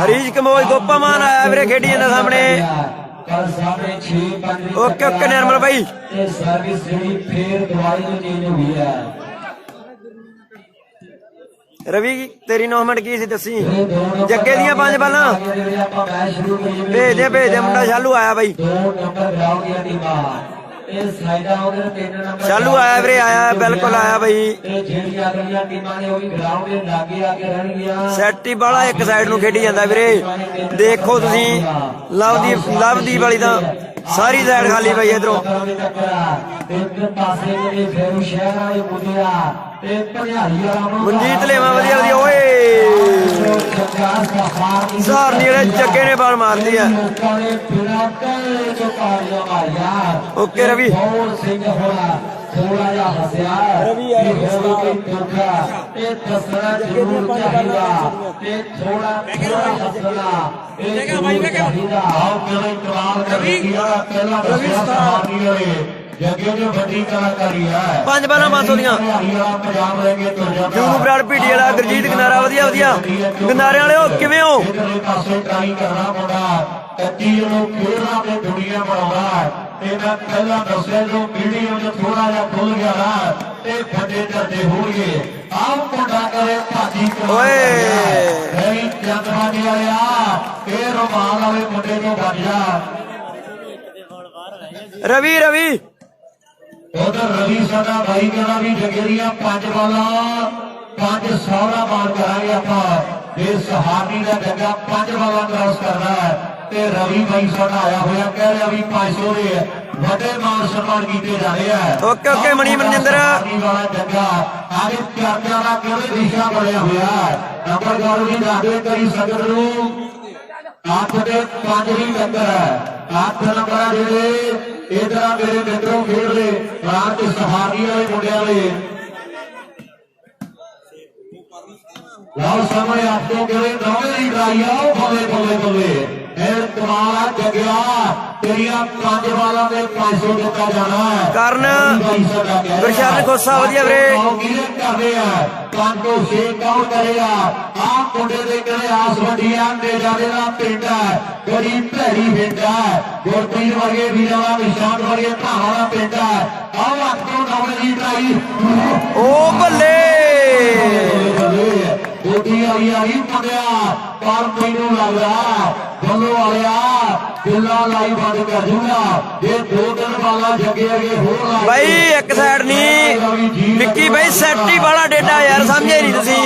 हरीश कमोज गोपामान आया वीरे खेडी जांदा सामने। ओके ओके निर्मल भाई रवि तेरी नॉमिनेट की सी दसी जग्गे दियां 5 बालां भेज दे मुंडा शालू आया भाई, शालू आया वीरे आया बिल्कुल आया भाई। सैटी वाला एक साइड नूं खेडी जांदा वीरे, देखो तुसीं लवदीप वाली तां सारी साइड खाली भाई। इधरों मनजीत लेवा वधिया वधिया ओए सारनी वाले जग्गे ने बाल मार दी है। ओके रवि पंज बालां 500 दियां जूनू बराड़ पीटी वाला गुरजीत गनारा वधिया वधिया गनारे वाले हो किवें हो। रवि रवि उधर रवि साडा भाई कहना भी जगे दियां 5 बालां 500 दा मार करांगे आपां। ये सहानी का जग्गा 5 बालां क्रॉस करना है ते रवि भाई साडा आया होया कह रहा भी 500 दे वड्डे मान सम्मान कीते जा रहे हैं। ओके ओके मणि मनजिंदर वाला जग्गा आगे चर्चा का किवें दिशा बनया होया नंबर गौरव जी दादे करी सकद नूं 8 ते 5 ही टक्कर है। 8 नंबर जेडे इधर मेरे मित्रों खेल रहे रात सहानी वाले मुंडिया ने लाओ सामने आपको कहे नौवे की ड्राई आओ बोले बोले बोले कमाल जगया तेरिया 5 बालां दे 500 दिता जाना है। ਕਰਨ ਗੁਰਸ਼ਰਨ ਖੋਸਾ ਵਧੀਆ ਵੀਰੇ कर रहे हैं 5 ਤੋਂ 6 कौन करेगा आप मुंडे दे कहे आस वड्डियां दे जाने दा पिंड है बड़ी भैड़ी पिंड है गुरप्रीत वर्गे वीरां दा निशान वर्गे भावां दा पिंड है आओ आपको नौवे की ड्राई ओ भल्ले गोटी आई पड़िया पर मैनू लगदा बल्लो वालिया दिला लाई बंद कर दूंगा ये 2-3 बाला जगे अगे हो भाई एक साइड नहीं विक्की भाई सैट ही बड़ा डेटा यार समझे नहीं तुसी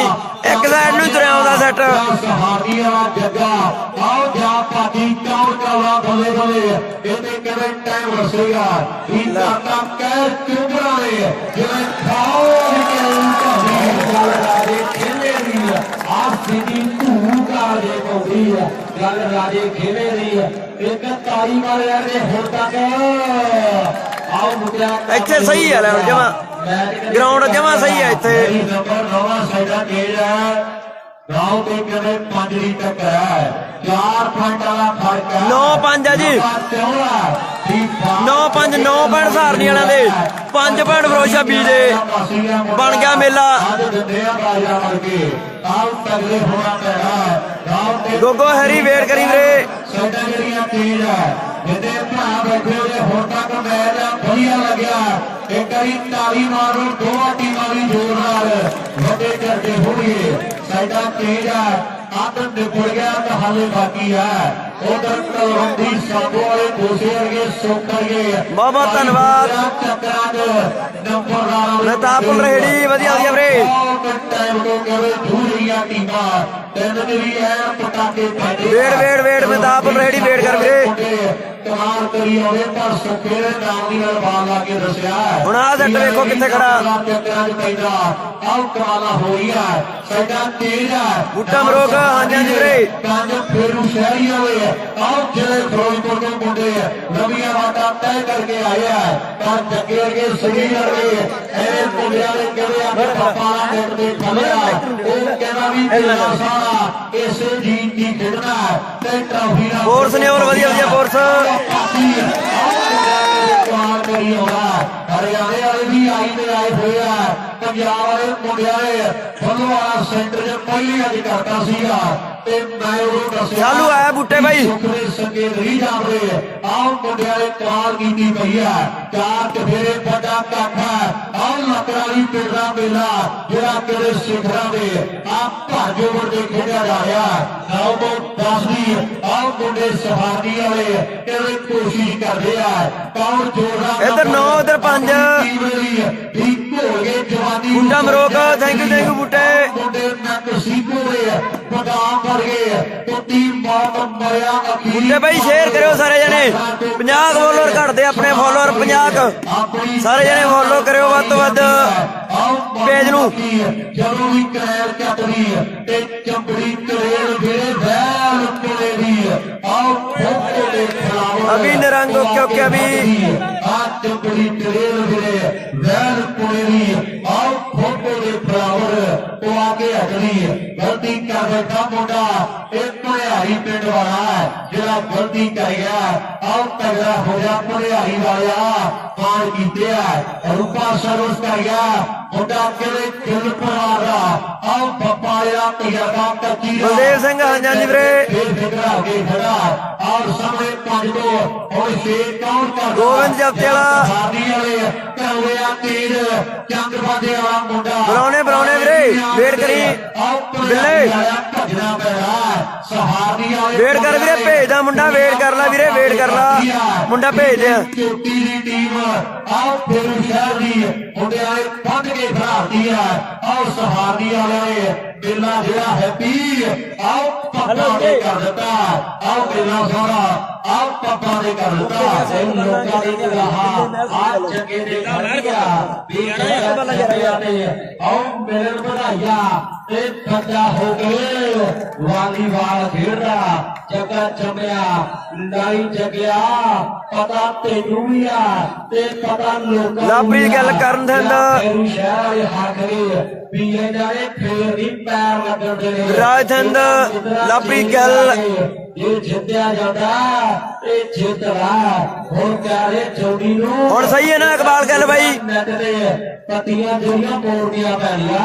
एक साइड नूं तुरिया आउंदा सैट सहानी वाला जग्गा आओ जा पाटी कौन करवा बल्ले बल्ले इहदे किवें टाइम रसेगा इनका काम कह चुंबरा ले जिवें खाओ खेले दी आज सीधी धूका दे पौड़ी है गल राजे खेले दी एक तारी वाले ने हुण तक आओ मुद्रा ਇੱਥੇ सही है जमा ग्राउंड जमा सही है इत्थे नंबर 9 साइडा तेज है गांव के कदे 5 दी टक्कर है 4 पॉइंट वाला फर्क है 9-5 है जी 9-5 9 पॉइंट सारनी वाले दे 5 पॉइंट फिरोजा बी दे बन गया मेला गोगो हैरी वेट करी वीरे एक ताली मारो दोवां टीमां भी जोर नाल वड्डे चर्चे होणगे साइडा तेज है आदत निपुड़ गया तो हाले बाकी है उधर तलवंडी साबो वाले दूसरे वर्गे सोकर गए बहुत बहुत धन्यवाद चक्कर नंबर मेहताबुल रहेड़ी वधिया वधिया वीरे टाइम को कहे दूरिया ਆ ਟੀਮਾਂ ਤਿੰਨ ਵੀ ਐ ਪਟਾਕੇ ਪੈਂਦੇ ਵੇੜ ਮਹਿਤਾਬ ਰੈਡੀ ਵੇਟ ਕਰ ਵੀਰੇ ਕਮਾਲ ਕਰੀ ਆਵੇ ਪਰ ਸੁੱਖੇ ਦੇ ਨਾਮ ਦੀ ਨਾਲ ਬਾਲ ਲਾ ਕੇ ਦੱਸਿਆ ਹੁਣ ਆਹ ਸੈੱਟ ਵੇਖੋ ਕਿੱਥੇ ਖੜਾ ਚੱਕਰਾਂ 'ਚ ਪੈਂਦਾ ਆਹ ਕਮਾਲਾ ਹੋ ਰਹੀ ਹੈ ਸਾਡਾ ਤੇਜ਼ ਹੈ ਬੂਟਾ ਮਰੋਕ ਹਾਂਜੀ ਵੀਰੇ ਕੰਜ ਫੇਰੂ ਸ਼ਹਿਰੀ ਹੋਏ ਆਹ ਜਿਹੜੇ ਫਿਰੋਜ਼ਪੁਰ ਤੋਂ ਮੁੰਡੇ ਨਵੀਆਂ ਵਾਟਾਂ ਤੈਅ ਕਰਕੇ ਆਏ ਆ ਪਰ ਜੱਗੇ ਵਰਗੇ ਸਹੀ ਵਰਗੇ ਇਹ ਮੁੰਡਿਆਂ ਦੇ ਕਹਿੰਦੇ ਆ ਕਿ ਪਾਪਾ ਮੋਟ ਦੇ ਖਲਿਆ ਉਹ ਕਹਿੰਦਾ ਵੀ ਤੇਰਾ ਸਾਰਾ ਇਸੇ ਜੀਤ ਦੀ ਖੇਡਣਾ ਤੇ ਟਰਾਫੀ ਦਾ ਫੋਰਸ ਨੇ ਹੋਰ ਵਧੀਆ ਫੋਰਸ ਹਰਿਆਣੇ ਵਾਲੇ ਵੀ ਆਈ ਤੇ ਆਏ ਹੋਏ ਆ ਪੰਜਾਬ ਵਾਲੇ ਮੁੰਡਿਆਂ ਨੇ ਫੁੱਲਵਾਲਾ ਸੈਂਟਰ 'ਚ ਪਹਿਲੀ ਅੱਜ ਕਰਤਾ ਸੀਗਾ ਤੇ ਮੈਂ ਉਹ ਦੱਸਿਆ ਚਾਲੂ ਆਇਆ ਬੂਟੇ ਬਾਈ ਸੁਖਰੇ ਸਕੇ ਨਹੀਂ ਜਾਂਦੇ ਆਹ ਮੁੰਡਿਆਂ ਨੇ ਕਮਾਲ ਕੀਤੀ ਪਈ ਆ ਚਾਰ ਚਫੇਰੇ ਵੱਡਾ ਇਕੱਠ ਹੈ ਆਹ ਲੱਕੜਾਂ ਵਾਲੀ ਪਿੰਡ ਦਾ ਮੇਲਾ ਜਿਹੜਾ ਕਿਹੜੇ ਸਿਖਰਾਂ ਦੇ ਆਹ ਭਾਜੋਵਰ ਦੇ ਖੇਡਿਆ ਜਾ ਰਿਹਾ ਆਹ ਬਹੁਤ ਦੱਸਦੀ ਆਹ ਮੁੰਡੇ ਸਹਾਰਦੀ ਵਾਲੇ ਕਿਹੜੇ ਕੋਸ਼ਿਸ਼ ਕਰਦੇ ਆ ਕੌਣ ਜੋੜਾ ਇੱਧਰ 9 ਇੱਧਰ 5 ਬੂਟਾ ਮਰੋਕ ਥੈਂਕ ਯੂ ਬੂਟੇ ਮੁੰਡੇ ਨੱਕ ਸੀਪੋ ਦੇ ਬਦਾਮ ਵਰਗੇ ਕੁੱਤੀ ਮੌਤ ਮਰਿਆ ਬੂਟੇ ਬਾਈ ਸ਼ੇਅਰ ਕਰਿਓ ਸਾਰੇ ਜਣੇ 50 ਫੋਲੋਅਰ ਘਟਦੇ ਆਪਣੇ ਫੋਲੋਅਰ 50 ਸਾਰੇ ਜਣੇ ਫੋਲੋ ਕਰਿਓ ਵੱਧ ਤੋਂ ਵੱਧ ਪੇਜ ਨੂੰ ਜਦੋਂ ਵੀ ਕਰੈਲ ਚੱਤਰੀ ਤੇ ਚੰਬੜੀ ਕਰੇਲ ਜਿਹੜੇ ਵੈਲ ਕੋਲੇ ਦੀ ਆਓ ਫੋਟੋ ਦੇ ਖਿਲਾਫ ਅਭੀ ਨਿਰੰਗ ਓਕੇ ਅਭੀ ਆ ਚੰਬੜੀ ਕਰੇਲ ਜਿਹੜੇ ਵੈਲ ਕੋਲੇ ਦੀ ਆਓ ਫੋਟੋ ਦੇ ਖਿਲਾਫ ਉਹ ਆ ਕੇ ਹਟਣੀ ਗਲਤੀ ਕਰ ਬੈਠਾ ਮੁੰਡਾ ਇਹ ਭੜਿਆਰੀ ਪਿੰਡ ਵਾਲਾ ਜਿਹੜਾ ਗਲਤੀ ਕਰ ਗਿਆ ਆਓ ਤਗੜਾ ਹੋ ਜਾ ਭੜਿਆਰੀ ਵਾਲਿਆ ਮਾਰ ਕੀਤੇ ਆ ਰੂਪਾ ਸਰਵਸ ਕਰ ਗਿਆ ਮੁੰਡਾ ਕਿਹੜੇ ਦਿਲ ਪਰਿਵਾਰ ਦਾ ਆਓ ਪੱਪਾ ਜਿਹੜਾ ਤਜਰਬਾ ਕੱਚੀ ਬਲਦੇਵ ਸਿੰਘ ਹਾਂਜੀ ਵੀਰੇ ਫੇਰ ਫਿਕਰਾ ਕੇ ਖੜਾ ਔਰ ਸਾਹਮਣੇ 5 ਤੋਂ ਹੁਣ 6 ਕੌਣ ਕਰਦਾ ਗੋਬਿੰਦ ਜਪਤੇ ਵਾਲਾ ਸਾਡੀ ਵਾਲੇ ਕੌਲਿਆ ਤੀਰ ਚੰਦ ਬਾਦੇ ਵਾਲਾ ਮੁੰਡਾ ਬਰਾਉਣੇ ਵੀਰੇ ਵੇਟ ਕਰੀ ਬਿੱਲੇ ਭੱਜਣਾ ਪੈਣਾ ਸਹਾਰਦੀ ਵਾਲੇ ਵੇਟ ਕਰ ਵੀਰੇ ਭੇਜਦਾ ਮੁੰਡਾ ਵੇਟ ਕਰ ਲੈ ਵੀਰੇ ਵੇਟ ਕਰ ਲੈ ਮੁੰਡਾ ਭੇਜਦੇ ਆ ਚੋਟੀ ਦੀ ਟੀਮ ਆਓ ਫੇਰੂ ਸ਼ਹਿਰ ਦੀ ਮੁੰਡੇ ਵਾਲੇ ਵੱਧ ਕੇ ਖੜਾਤੀ ਆ ਆਓ ਸਹਾਰਦੀ ਵਾਲੇ ਮੇਲਾ ਜਿਹੜਾ ਹੈਪੀ ਆਓ ਪੱਪਾ ਦੇ ਕਰ ਦਿੱਤਾ ਆਓ ਮੇਲਾ ਸੋਹਣਾ ਆਓ ਪੱਪਾ ਦੇ ਕਰ ਦਿੱਤਾ ਸਭ ਲੋਕਾਂ ਦੇ ਨਿਗਾਹਾਂ ਆ ਜੱਗੇ ਦੇ ਖੜਿਆ ਵੀ ਆਓ ਮਿਲਣ ਵਧਾਈਆ ਤੇ ਬੱਚਾ ਹੋ ਗਏ ਵਾਲੀਬਾਲ ਖੇਡਦਾ ਜੱਗਾ ਚੰਮਿਆ ਲੜਾਈ ਜਗਿਆ ਪਤਾ ਤੈਨੂੰ ਵੀ ਆ ਤੇ ਪਤਾ ਲੋਕਾਂ ਲਾਪਰੀ ਗੱਲ ਕਰਨ ਦਿੰਦਾ ਸ਼ਹਿਰ ਹਾਕਰੇ ਵੀ ਇਹਨਾਂ ਨੇ ਫੇਰ ਨਹੀਂ ਪੈਰ ਲੱਗਦੇ ਨੇ ਰਾਜਥੰਦ ਲਾਪਰੀ ਗੱਲ ਇਹ ਜਿੱਤਿਆ ਜਾਂਦਾ ਇਹ ਜਿੱਤਦਾ ਹੁਣ ਪਿਆਰੇ ਜੋੜੀ ਨੂੰ ਹੁਣ ਸਹੀ ਹੈ ਨਾ ਇਕਬਾਲ ਗੱਲ ਬਾਈ ਨੱਟ ਦੇ ਪੱਤੀਆਂ ਜਿਹੜੀਆਂ ਮੋੜਨੀਆਂ ਪੈਣੀਆਂ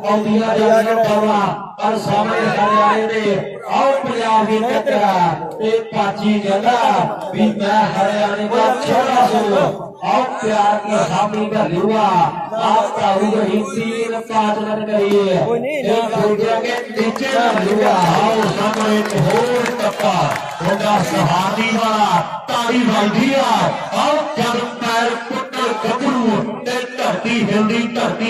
ਆਉਂਦੀਆਂ ਜਾਂਦੀਆਂ ਪਾਵਾ ਪਰ ਸਾਹਮਣੇ ਹਰਿਆਣੇ ਦੇ ਆਓ ਪੰਜਾਬ ਦੀ ਟੱਕਰਾ ਇਹ ਪਾਚੀ ਕਹਿੰਦਾ ਵੀ ਮੈਂ ਹਰਿਆਣੇ ਦਾ ਛੋੜਾ ਸੋ ਆਓ ਪਿਆਰ ਕੀ ਹਾਮੀ ਦਾ ਲਿਵਾ ਆਪ ਕਾਹੂ ਗਈ ਤੀਨ ਪਾਜਨ ਕਰੀਏ ਇਹ ਦੂਜਿਆਂ ਕੇ ਨੀਚੇ ਦਾ ਲਿਵਾ ਆਓ ਸਾਹਮਣੇ ਇੱਕ ਹੋਰ ਟੱਪਾ ਉਹਦਾ ਸਹਾਦੀ ਵਾਲਾ ਤਾੜੀ ਵੱਜਦੀ ਆ ਆਓ ਜਦ ਪੈਰ ਪੁੱਟਰ ਗੱਭਰੂ ਤੇ ਧਰਤੀ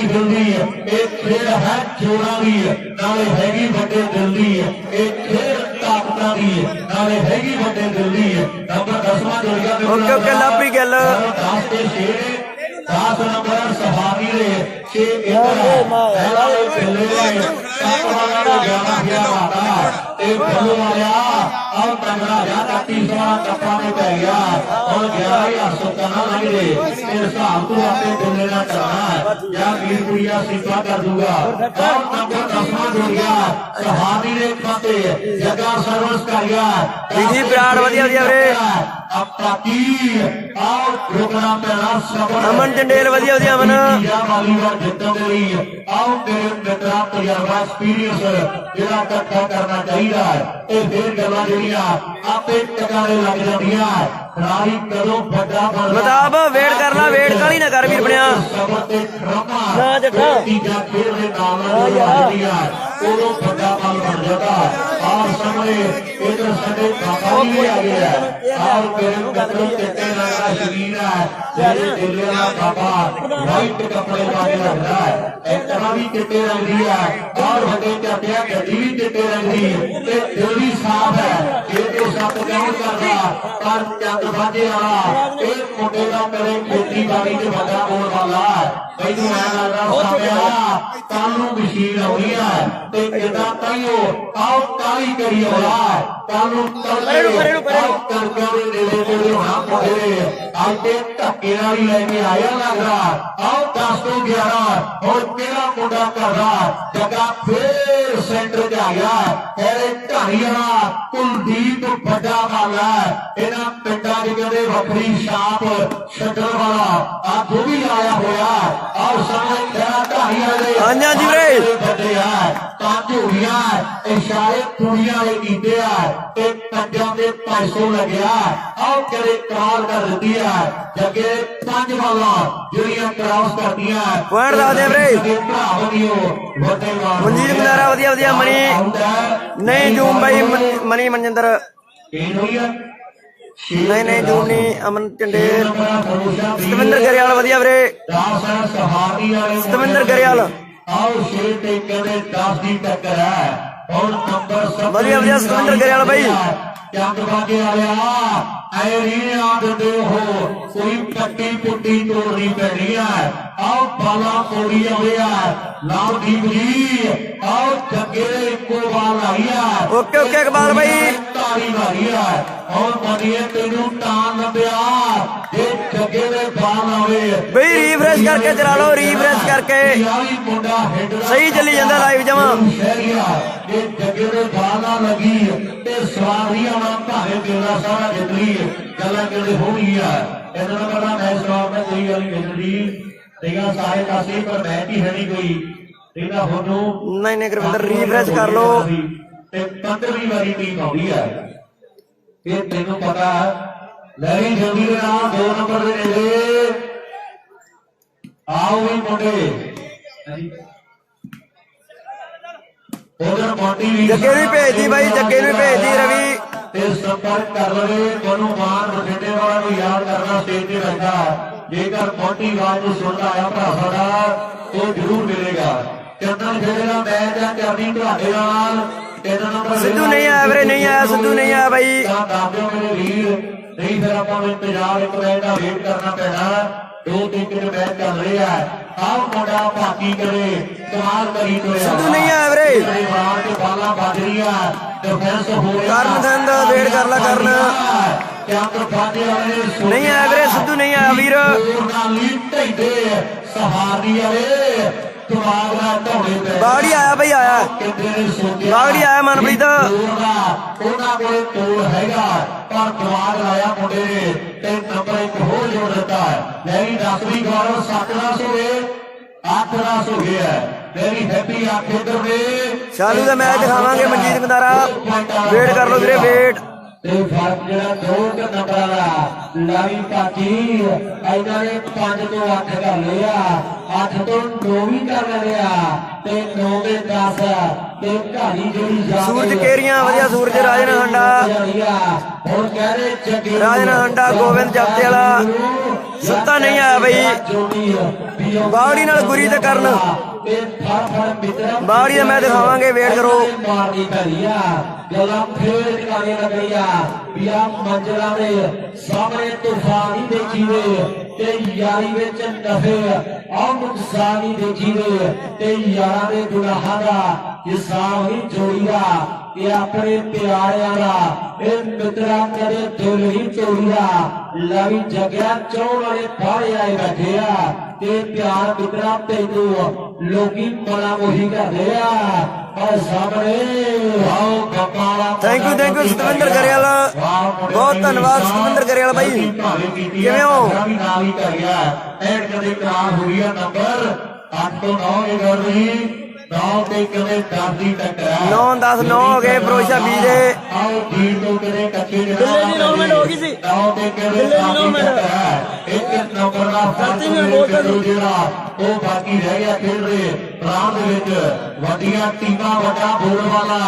ਹਿਲਦੀ ਇਹ ਖੇਡ ਹੈ ਜੋੜਾਂ ਦੀ ਨਾਲੇ ਹੈਗੀ ਵੱਡੇ ਦਿਲ ਦੀ ਇਹ ਖੇਡ ਤਾਕਤਾਂ ਦੀ ਨਾਲੇ ਹੈਗੀ ਵੱਡੇ ਦਿਲ ਦੀ ਨੰਬਰ 10ਵਾਂ ਜੁੜ ਗਿਆ ਓਕੇ ਲਾਪਰੀ ਗੱਲ 10 ਤੇ 6 ਨੰਬਰ ਸਹਾਬੀ ਦੇ 6 ਪਹਿਲਾ ਚੱਲੇ ਸੱਤ ਵਾਲਾ ਗਿਆਨਾ ਗਿਆ ਮਾਤਾ ਤੇ ਫੁੱਲ ਵਾਲਿਆ ਆਹ ਤੰਗੜਾ ਜਾਂ ਤੀਸਰਾ ਕੱਪਾ ਨੇ ਪੈ ਗਿਆ ਹੁਣ 11000 ਸੁੱਕਣਾ ਲੱਗਦੇ ਇਹ ਹਿਸਾਬ ਤੋਂ ਆਪੇ ਬੋਲੇ ਨਾ ਕਰਨਾ ਜਾਂ ਵੀਰ ਕੁੜੀਆ ਸਿਫਾ ਕਰ ਦੂਗਾ ਆਹ ਨੰਬਰ 10ਵਾਂ ਜੁੜ ਗਿਆ ਸਹਾਬੀ ਦੇ ਖਾਤੇ ਜਗਾ ਸਰਵਿਸ ਕਰ ਗਿਆ ਜੀ ਬਰਾੜ ਵਧੀਆ ਵੀਰੇ ਆਪਾ ਕੀ ਆਓ ਰੁਕਣਾ ਪੈਣਾ ਸਬਰ ਅਮਨ ਚੰਡੇਲ ਵਧੀਆ ਅਮਨ ਵਾਲੀਬਾਲ ਜਿੱਤਣ ਦੇ ਲਈ ਆਓ ਤੇਰੇ ਮਿੱਤਰਾਂ ਤਜਰਬਾ ਐਕਸਪੀਰੀਅੰਸ ਜਿਹੜਾ ਇਕੱਠਾ ਕਰਨਾ ਚਾਹੀਦਾ ਇਹ ਫੇਰ ਗੱਲਾਂ ਜਿਹੜੀਆਂ ਆਪੇ ਟਿਕਾਣੇ ਲੱਗ ਜਾਂਦੀਆਂ ਖਿਡਾਰੀ ਕਦੋਂ ਵੱਡਾ ਬਣਦਾ ਮਤਾਬ ਵੇਟ ਕਰ ਲੈ ਵੇਟ ਕਾਲੀ ਨਾ ਕਰ ਵੀਰ ਬਣਿਆ ਸਬਰ ਤੇ ਖੜਮਾ ਨਾ ਜੱਟਾ ਤੀਜਾ ਖੇਡ ਦੇ ਨਾਮ ਨਾਲ ਜੁੜਦੀ ਆ ਉਦੋਂ ਵੱਡਾ ਬਣ ਜਾਂਦਾ ਆਹ ਸਾਹਮਣੇ ਇਧਰ ਸਾਡੇ ਬਾਬਾ ਜੀ ਵੀ ਆ ਗਏ ਆ ਆਹ ਮੇਰੇ ਮਿੱਤਰੋ ਚਿੱਟੇ ਰੰਗ ਦਾ ਸ਼ਰੀਰ ਹੈ ਜਿਹੜੇ ਦਿੱਲੀ ਦਾ ਬਾਬਾ ਵਾਈਟ ਕੱਪੜੇ ਪਾ ਕੇ ਰੱਖਦਾ ਹੈ ਇੱਕ ਤਰ੍ਹਾਂ ਵੀ ਚਿੱਟੇ ਰੰਗ ਦੀ ਹੈ ਔਰ ਵੱਡੇ ਝਾਟਿਆ ਗੱਡੀ ਵੀ ਚਿੱਟੇ ਰੰਗ ਦੀ ਤੇ ਦਿਲ ਵੀ ਸਾਫ਼ ਹੈ ਇਹ ਤੇ ਸੱਤ ਕਿਉਂ ਕਰਦਾ ਪਰ ਚੰਦ ਬਾਜੇ ਵਾਲਾ ਇਹ ਮੁੰਡੇ ਦਾ ਮੇਰੇ ਖੇਤੀਬਾੜੀ ਦੇ ਵੱਡਾ ਹੋਣ ਵਾਲਾ ਮੈਨੂੰ ਐ ਲੱਗਦਾ ਸਾਹਮਣੇ ਕੱਲ ਨੂੰ ਮਸ਼ੀਨ ਆਉਣੀ ਹੈ ਤੇ ਕਿਦਾਂ ਤਾਈਓ ਆਓ ਕਾਲੀ ਕਰੀ ਹੋਇਆ ਕੱਲ ਨੂੰ ਕਣਕਾਂ ਦੇ ਨੇੜੇ ਹੋਣਾ ਪਵੇ ਅੱਜ ਤੇ ਧੱਕੇ ਨਾਲ ਹੀ ਲੈ ਕੇ ਆਇਆ ਲੱਗਦਾ ਆਓ 10 ਤੋਂ 11 ਹੋਰ ਕਿਹੜਾ ਮੁੰਡਾ ਕਰਦਾ ਜਗਾ ਫੇਰ ਸੈਂਟਰ 'ਚ ਆ ਗਿਆ ਇਹਦੇ ਢਾਣੀ ਵਾਲਾ ਕੁਲਦੀਪ ਵੱਡਾ ਵਾਲਾ ਇਹਨਾਂ ਪਿੰਡਾਂ 'ਚ ਕਹਿੰਦੇ ਵੱਖਰੀ ਛਾਪ ਛੱਡਣ ਵਾਲਾ ਆ ਜੋ ਵੀ ਆਇਆ ਹੋਇਆ ਆਓ ਸਾਹਮਣੇ ਤੇਰਾ ਢਾਣੀ ਵਾਲੇ ਹਾਂਜੀ ਵੀਰੇ ਵੱਡੇ ਆ ਤਾਂ ਝੂੜੀਆਂ ਇਸ਼ਾਰੇ ਕੁੜੀਆਂ ਵਾਲੇ ਕੀਤੇ ਆ ਤੇ ਪੰਜਾਂ ਦੇ 500 ਲੱਗਿਆ ਆਓ ਕਿਹੜੇ ਕਰਾਰ ਕਰ ਦਿੱਤੀ ਆ ਜੱਗੇ 5 ਬਾਲਾਂ ਜਿਹੜੀਆਂ ਕ੍ਰਾਸ ਕਰਦੀਆਂ ਪੁਆਇੰਟ ਦੱਸ ਦੇ ਵੀਰੇ ਭਰਾ ਵਧੀਓ ਵੱਡੇ ਮਨਜੀਤ ਮਨਾਰਾ ਵਧੀਆ ਵਧੀਆ ਮਣੀ ਨਹੀਂ ਜੂਮ ਬਾਈ ਮਣੀ ਮਨਜਿੰਦਰ ਨਹੀਂ ਜੂਮ ਨਹੀਂ ਅਮਨ ਚੰਡੇਰ ਸਤਵਿੰਦਰ ਗਰੇਵਾਲ ਵਧੀਆ ਵੀਰੇ ਸਤਵਿੰਦਰ ਗਰੇਵਾਲ ਆਓ ਸ਼ੇਰ ਤੇ ਕਹਿੰਦੇ 10 ਦੀ ਟੱਕਰ ਹੈ ਔਰ ਨੰਬਰ ਵਧੀਆ ਸਤਵਿੰਦਰ ਗਰੇਵਾਲ ਬਾਈ ਚੰਦ ਬਾਗੇ ਵਾਲਿਆ ਐ ਰੀਣੇ ਆ ਦਿੰਦੇ ਹੋ ਕੋਈ ਪੱਟੀ ਪੁੱਟੀ ਤੋੜਨੀ ਪੈਣੀ ਹੈ ਆਓ ਬਾਲਾ ਤੋੜੀ ਆਉਂਦੇ ਆ ਲਾਲ ਦੀਪ ਜੀ ਆਓ ਜੱਗੇ ਇੱਕੋ ਬਾਲ ਆਈ ਆ ਓਕੇ ਇਕਬਾਲ ਬਾਈ ਤਾਰੀ ਮਾਰੀ ਆ ਔਰ ਮਨੀਏ ਤੈਨੂੰ ਤਾਂ ਨੰਬਿਆ ਜੇ ਜੱਗੇ ਦੇ ਬਾਲ ਆਵੇ ਬਈ ਰੀਫਰੈਸ਼ ਕਰਕੇ ਚਲਾ ਲਓ ਰੀਫਰੈਸ਼ ਕਰਕੇ ਮੁੰਡਾ ਹੈਡ ਸਹੀ ਚੱਲੀ ਜਾਂਦਾ ਲਾਈਵ ਜਮਾ ਇਹ ਜੱਗੇ ਦੇ ਬਾਲ ਨਾਲ ਲੱਗੀ ਤੇ ਸਵਾਰੀ ਆਉਣਾ ਭਾਵੇਂ ਦੇਵਰਾ ਸਾਰਾ ਜਿੱਤ ਲਈ ਗੱਲਾਂ ਕਿਹੜੇ ਹੋ ਗਈਆਂ ਇਹਨਾਂ ਦਾ ਪਤਾ ਮੈਚ ਸਵਾਰ ਮੈਂ ਕੋਈ ਗੱਲ ਨਹੀਂ ਮਿਲਦੀ ਤੇਗਾ ਸਾਰੇ ਕਾਸੇ ਪਰ ਮੈਚ ਹੀ ਹੈ ਨਹੀਂ ਕੋਈ ਇਹਦਾ ਹੁਣ ਨਹੀਂ ਗੁਰਵਿੰਦਰ ਰੀਫਰੈਸ਼ ਕਰ ਲਓ ਤੇ 15ਵੀਂ ਵਾਰੀ ਟੀਮ ਆਉਂਦੀ ਹੈ ਇਹ ਤੈਨੂੰ ਪਤਾ ਲੈ ਵੀ ਜਲਦੀ ਦੇ ਨਾਲ 2 ਨੰਬਰ ਦੇ ਨੇੜੇ ਆਓ ਵੀ ਮੁੰਡੇ ਉਧਰ ਮੋਟੀ ਵੀ ਜੱਗੇ ਨੂੰ ਭੇਜਦੀ ਬਾਈ ਜੱਗੇ ਨੂੰ ਭੇਜਦੀ ਰਵੀ ਤੇ ਸੰਪਰਕ ਕਰ ਲਵੇ ਤੁਹਾਨੂੰ ਮਾਨ ਬਠਿੰਡੇ ਵਾਲਾ ਨੂੰ ਯਾਦ ਕਰਨਾ ਸਟੇਜ ਤੇ ਰਹਿੰਦਾ ਜੇਕਰ ਮੋਟੀ ਆਵਾਜ਼ ਨੂੰ ਸੁਣਦਾ ਆਇਆ ਭਰਾ ਸਾਡਾ ਉਹ ਜ਼ਰੂਰ ਮਿਲੇਗਾ ਚੰਦਨ ਖੇੜੇ ਦਾ ਮੈਚ ਆ ਕਰਨੀ ਤੁਹਾਡੇ ਨਾਲ 3 ਨੰਬਰ ਸਿੱਧੂ ਨਹੀਂ ਆਇਆ ਵੀਰੇ ਨਹੀਂ ਆਇਆ ਸਿੱਧੂ ਨਹੀਂ ਆਇਆ ਬਾਈ ਦੱਸ ਦਿਓ ਮੇਰੇ ਵੀਰ ਨਹੀਂ ਫਿਰ ਆਪਾਂ ਨੂੰ ਇੰਤਜ਼ਾਰ ਇੱਕ ਮਿੰਟ ਦਾ ਵੇਟ ਕਰਨਾ ਪੈਣਾ 2-3 ਮੈਚ ਚੱਲ ਰਹੇ ਆ ਆਹ ਮੁੰਡਾ ਭਾਕੀ ਕਰੇ ਕਮਾਲ ਕਰੀ ਤੋਇਆ ਸਿੱਧੂ ਨਹੀਂ ਆਇਆ ਵੀਰੇ ਬਾਹਰ ਤੇ ਬਾਲਾਂ ਵੱਜ ਰਹੀਆਂ ਡਿਫੈਂਸ ਹੋ ਰਿਹਾ ਕਰਨ ਥੰਦ ਵੇਟ ਕਰ ਲੈ ਕਰਨ ਚੰਦ ਬਾਜੇ ਵਾਲੇ ਨਹੀਂ ਆਇਆ ਵੀਰੇ ਸਿੱਧੂ ਨਹੀਂ ਆਇਆ ਵੀਰ ਸਹਾਰੀ ਵਾਲੇ ਦਿਮਾਗ ਨਾਲ ਢੋਣੇ ਪਏ ਬਾਗੜੀ ਆਇਆ ਬਈ ਆਇਆ ਬਾਗੜੀ ਆਇਆ ਮਨਪ੍ਰੀਤ ਉਹਨਾਂ ਕੋਲੇ ਤੋੜ ਹੈਗਾ ਪਰ ਦਿਮਾਗ ਲਾਇਆ ਮੁੰਡੇ ਨੇ ਤੇ ਨੰਬਰ 1 ਹੋਰ ਜੋੜ ਦਿੱਤਾ ਲੈ ਵੀ 10ਵੀਂ ਗੌਰਵ 7 ਹੋ ਗਏ 8 ਹੋ ਗਿਆ ਵੈਰੀ ਹੈਪੀ ਆਖੇਦਰ ਨੇ ਸ਼ਾਲੂ ਦਾ ਮੈਚ ਦਿਖਾਵਾਂਗੇ ਮਨਜੀਤ ਮਦਾਰਾ ਵੇਟ ਕਰ ਲਓ ਵੀਰੇ ਵੇਟ ਤੇ ਫਰਕ ਜਿਹੜਾ 2 ਨੰਬਰਾਂ ਦਾ ਲਾਈ ਪਾਜੀ ਇਹਨਾਂ ਨੇ 5 ਤੋਂ 8 ਕਰ ਲਿਆ 8 ਤੋਂ 9 ਵੀ ਕਰ ਲਿਆ ਤੇ 9 ਦੇ 10 ਤੇ ਢਾਲੀ ਜਿਹੜੀ ਸੂਰਜ ਕੇਰੀਆਂ ਵਧੀਆ ਸੂਰਜ ਰਾਜਨ ਹੰਡਾ ਹੁਣ ਕਹਿ ਰਹੇ ਜੱਗੀ ਰਾਜਨ ਹੰਡਾ ਗੋਬਿੰਦ ਜਪਤੇ ਵਾਲਾ ਸੁੱਤਾ ਨਹੀਂ ਆਇਆ ਬਈ ਬਾਗੜੀ ਨਾਲ ਗੁਰੀ ਤੇ ਕਰਨ ਬਾਗੜੀ ਦਾ ਮੈਂ ਦਿਖਾਵਾਂਗੇ ਵੇਟ ਕਰੋ ਮਾਰਦੀ ਭਰੀਆ ਗੱਲਾਂ ਫੇਰ ਟਿਕਾਣੇ ਲੱਗੀਆਂ ਪਿਆ ਮੰਜ਼ਲਾਂ ਦੇ ਸਾਹਮਣੇ ਤੂਫਾਨ ਹੀ ਦੇਖੀ ਦੇ ਤੇ ਯਾਰੀ ਵਿੱਚ ਨਫੇ ਆਹ ਨੁਕਸਾਨ ਹੀ ਦੇਖੀ ਦੇ ਤੇ ਯਾਰਾਂ ਦੇ ਗੁਨਾਹਾਂ ਦਾ ਹਿਸਾਬ ਹੀ ਜੋੜੀਦਾ ਇਹ ਆਪਣੇ ਪਿਆਰਿਆਂ ਦਾ ਇਹ ਮਿੱਤਰਾਂ ਕਦੇ ਦਿਲ ਹੀ ਤੋੜੀਦਾ ਲਵੀ ਜਗਿਆ ਚੋਂ ਵਾਲੇ ਬਾਹਰ ਆਏ ਬੈਠੇ ਆ ਤੇ ਪਿਆਰ ਮਿੱਤਰਾਂ ਤੈਨੂੰ ਲੋਕੀ ਮਨਾ ਮੋਹੀ ਕਰਦੇ ਆ ਔਰ ਸਾਹਮਣੇ ਆਓ ਕਪਾਲਾ ਥੈਂਕ ਯੂ ਸਤਵਿੰਦਰ ਗਰੇਵਾਲ ਬਹੁਤ ਧੰਨਵਾਦ ਸਤਵਿੰਦਰ ਗਰੇਵਾਲ ਬਾਈ ਕਿਵੇਂ ਹੋ ਨਾਲ ਹੀ ਕਰ ਗਿਆ ਐਡ ਕਦੇ ਕਰਾਰ ਹੋਈ ਆ ਨੰਬਰ 8 ਤੋਂ 9 ਇਹ ਕਰ ਰਹੀ 9 ਤੇ ਕਦੇ 10 ਦੀ ਟੱਕਰ 9-10 9 ਹੋ ਗਏ ਫਰੋਸ਼ਾ ਬੀ ਦੇ ਆਓ ਦੀਰ ਤੋਂ ਕਦੇ ਕੱਚੇ ਦਿੱਲੀ ਦੀ ਨੌਮੈਂਟ ਹੋ ਗਈ ਸੀ 9 ਤੇ ਕਦੇ 10 ਦੀ ਟੱਕਰ ਇੱਕ ਨੰਬਰ ਦਾ ਫਰਕ ਜਿਹੜਾ ਉਹ ਬਾਕੀ ਰਹਿ ਗਿਆ ਖੇਡ ਰਹੇ ਗਰਾਊਂਡ ਦੇ ਵਿੱਚ ਵੱਡੀਆਂ ਟੀਮਾਂ ਵੱਡਾ ਬੋਲ ਵਾਲਾ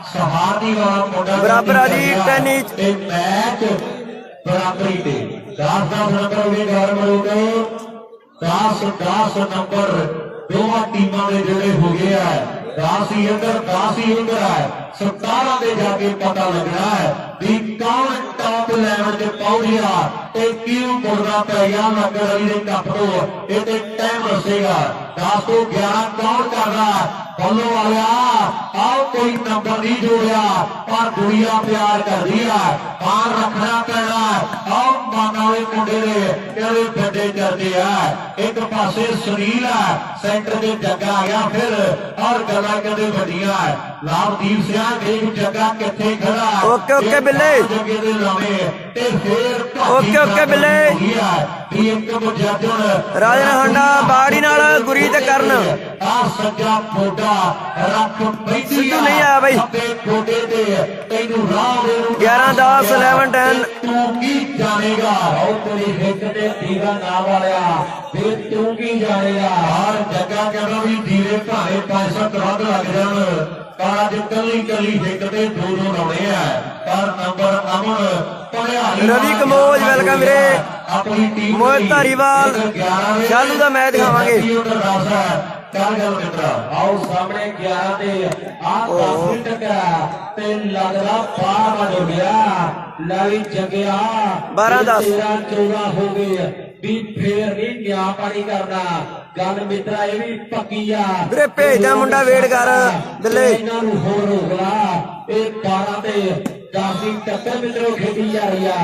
ਸਹਾਰਦੀ ਵਾਲਾ ਮੁੰਡਾ ਬਰਾਬਰ ਆ ਜੀ ਟੈਨਿਸ ਤੇ ਮੈਚ ਬਰਾਬਰੀ ਤੇ 10 ਨੰਬਰ ਵੀ ਗੌਰਵ ਮਲੋਟੋ 10 ਨੰਬਰ ਦੋਵਾਂ ਟੀਮਾਂ ਦੇ ਜਿਹੜੇ ਹੋ ਗਏ ਆ 10 ਹੀ ਅੰਦਰ ਹੈ 17 ਦੇ ਜਾ ਕੇ ਪਤਾ ਲੱਗਣਾ ਹੈ ਵੀ ਕੌਣ ਟੌਪ ਲੈਵਲ ਤੇ ਪਹੁੰਚਿਆ ਤੇ ਕਿਉਂ ਮੁੜਨਾ ਪੈ ਗਿਆ ਨਗਰ ਅਲੀ ਦੇ ਕੱਪ ਤੋਂ ਇਹ ਤੇ ਟਾਈਮ ਦੱਸੇਗਾ 10 ਤੋਂ 11 ਕੌਣ ਕਰਦਾ ਫੋਲੋ ਵਾਲਿਆ ਆਓ ਕੋਈ ਨੰਬਰ ਨਹੀਂ ਜੋੜਿਆ ਪਰ ਦੁਨੀਆ ਪਿਆਰ ਕਰਦੀ ਆ ਮਾਰ ਰੱਖਣਾ ਪੈਣਾ ਆਓ ਮਨ ਵਾਲੇ ਮੁੰਡੇ ਦੇ ਕਿਹੜੇ ਵੱਡੇ ਕਰਦੇ ਆ ਇੱਕ ਪਾਸੇ ਸੁਨੀਲ ਆ ਸੈਂਟਰ ਦੇ ਜੱਗਾ ਆ ਗਿਆ ਫਿਰ ਔਰ ਗੱਲਾਂ ਕਹਿੰਦੇ ਵੱਡੀਆਂ ਲਾਭਦੀਪ ਸਿੰਘ ਦੇਖ ਜੱਗਾ ਕਿੱਥੇ ਖੜਾ ਓਕੇ ਬਿੱਲੇ ਜੱਗੇ ਦੇ ਲਾਵੇਂ ਤੇ ਫੇਰ ਓਕੇ ਬਿੱਲੇ ਵੀ ਇੱਕ ਮੁਜਾਦਨ ਰਾਜਨ ਹਾਂਡਾ ਬਾੜੀ ਨਾਲ ਗੁਰੀ ਤੇ ਕਰਨ ਆ ਸੱਜਾ ਫੋਟਾ ਰੱਖ ਬੈਠੀ ਸਿੱਧੂ ਨਹੀਂ ਆਇਆ ਬਈ ਫੋਟੇ ਤੇ ਤੈਨੂੰ ਰਾਹ ਦੇ 11 10 11 10 ਤੂੰ ਕੀ ਜਾਣੇਗਾ ਉਹ ਤੇਰੀ ਹਿੱਕ ਤੇ ਦੀਵਾ ਨਾ ਵਾਲਿਆ ਫਿਰ ਤੂੰ ਕੀ ਜਾਣੇਗਾ ਹਰ ਜੱਗਾ ਕਹਿੰਦਾ ਵੀ ਦੀਵੇ ਭਾਵੇਂ 500 ਵੱਧ ਲੱਗ ਜਾਣ ਪਰ ਅੱਜ ਕੱਲੀ ਹਿੱਕ ਤੇ ਦੋ ਲਾਉਣੇ ਆ ਪਰ ਨੰਬਰ ਅਮਨ ਰਵੀ ਕਮੋਜ ਵੈਲਕਮ ਵੀਰੇ ਆਪਣੀ ਟੀਮ ਮੋਹਿਤ ਧਾਰੀਵਾਲ ਸ਼ਾਲੂ ਦਾ ਮੈਚ ਦਿਖਾਵਾਂਗੇ ਚੱਲ ਗੱਲ ਮਿੱਤਰਾ ਆਓ ਸਾਹਮਣੇ 11 ਤੇ ਆ 10 ਮਿੰਟ ਤੇ ਲੱਗਦਾ ਬਾਹਰ ਹੋ ਗਿਆ ਲੈ ਜਗਿਆ 12 10 13 14 ਹੋ ਗਏ ਵੀ ਫੇਰ ਨਹੀਂ ਨਿਆ ਪਾਣੀ ਕਰਨਾ ਗੱਲ ਮਿੱਤਰਾ ਇਹ ਵੀ ਪੱਕੀ ਆ ਵੀਰੇ ਭੇਜਦਾ ਮੁੰਡਾ ਵੇਟ ਕਰ ਦਿੱਲੇ ਇਹਨਾਂ ਨੂੰ ਹੋਰ ਰੋਕਲਾ ਇਹ 12 ਤੇ 10 ਦੀ ਟੱਕਰ ਮਿੱਤਰੋ ਖੇਡੀ ਜਾ ਰਹੀ ਆ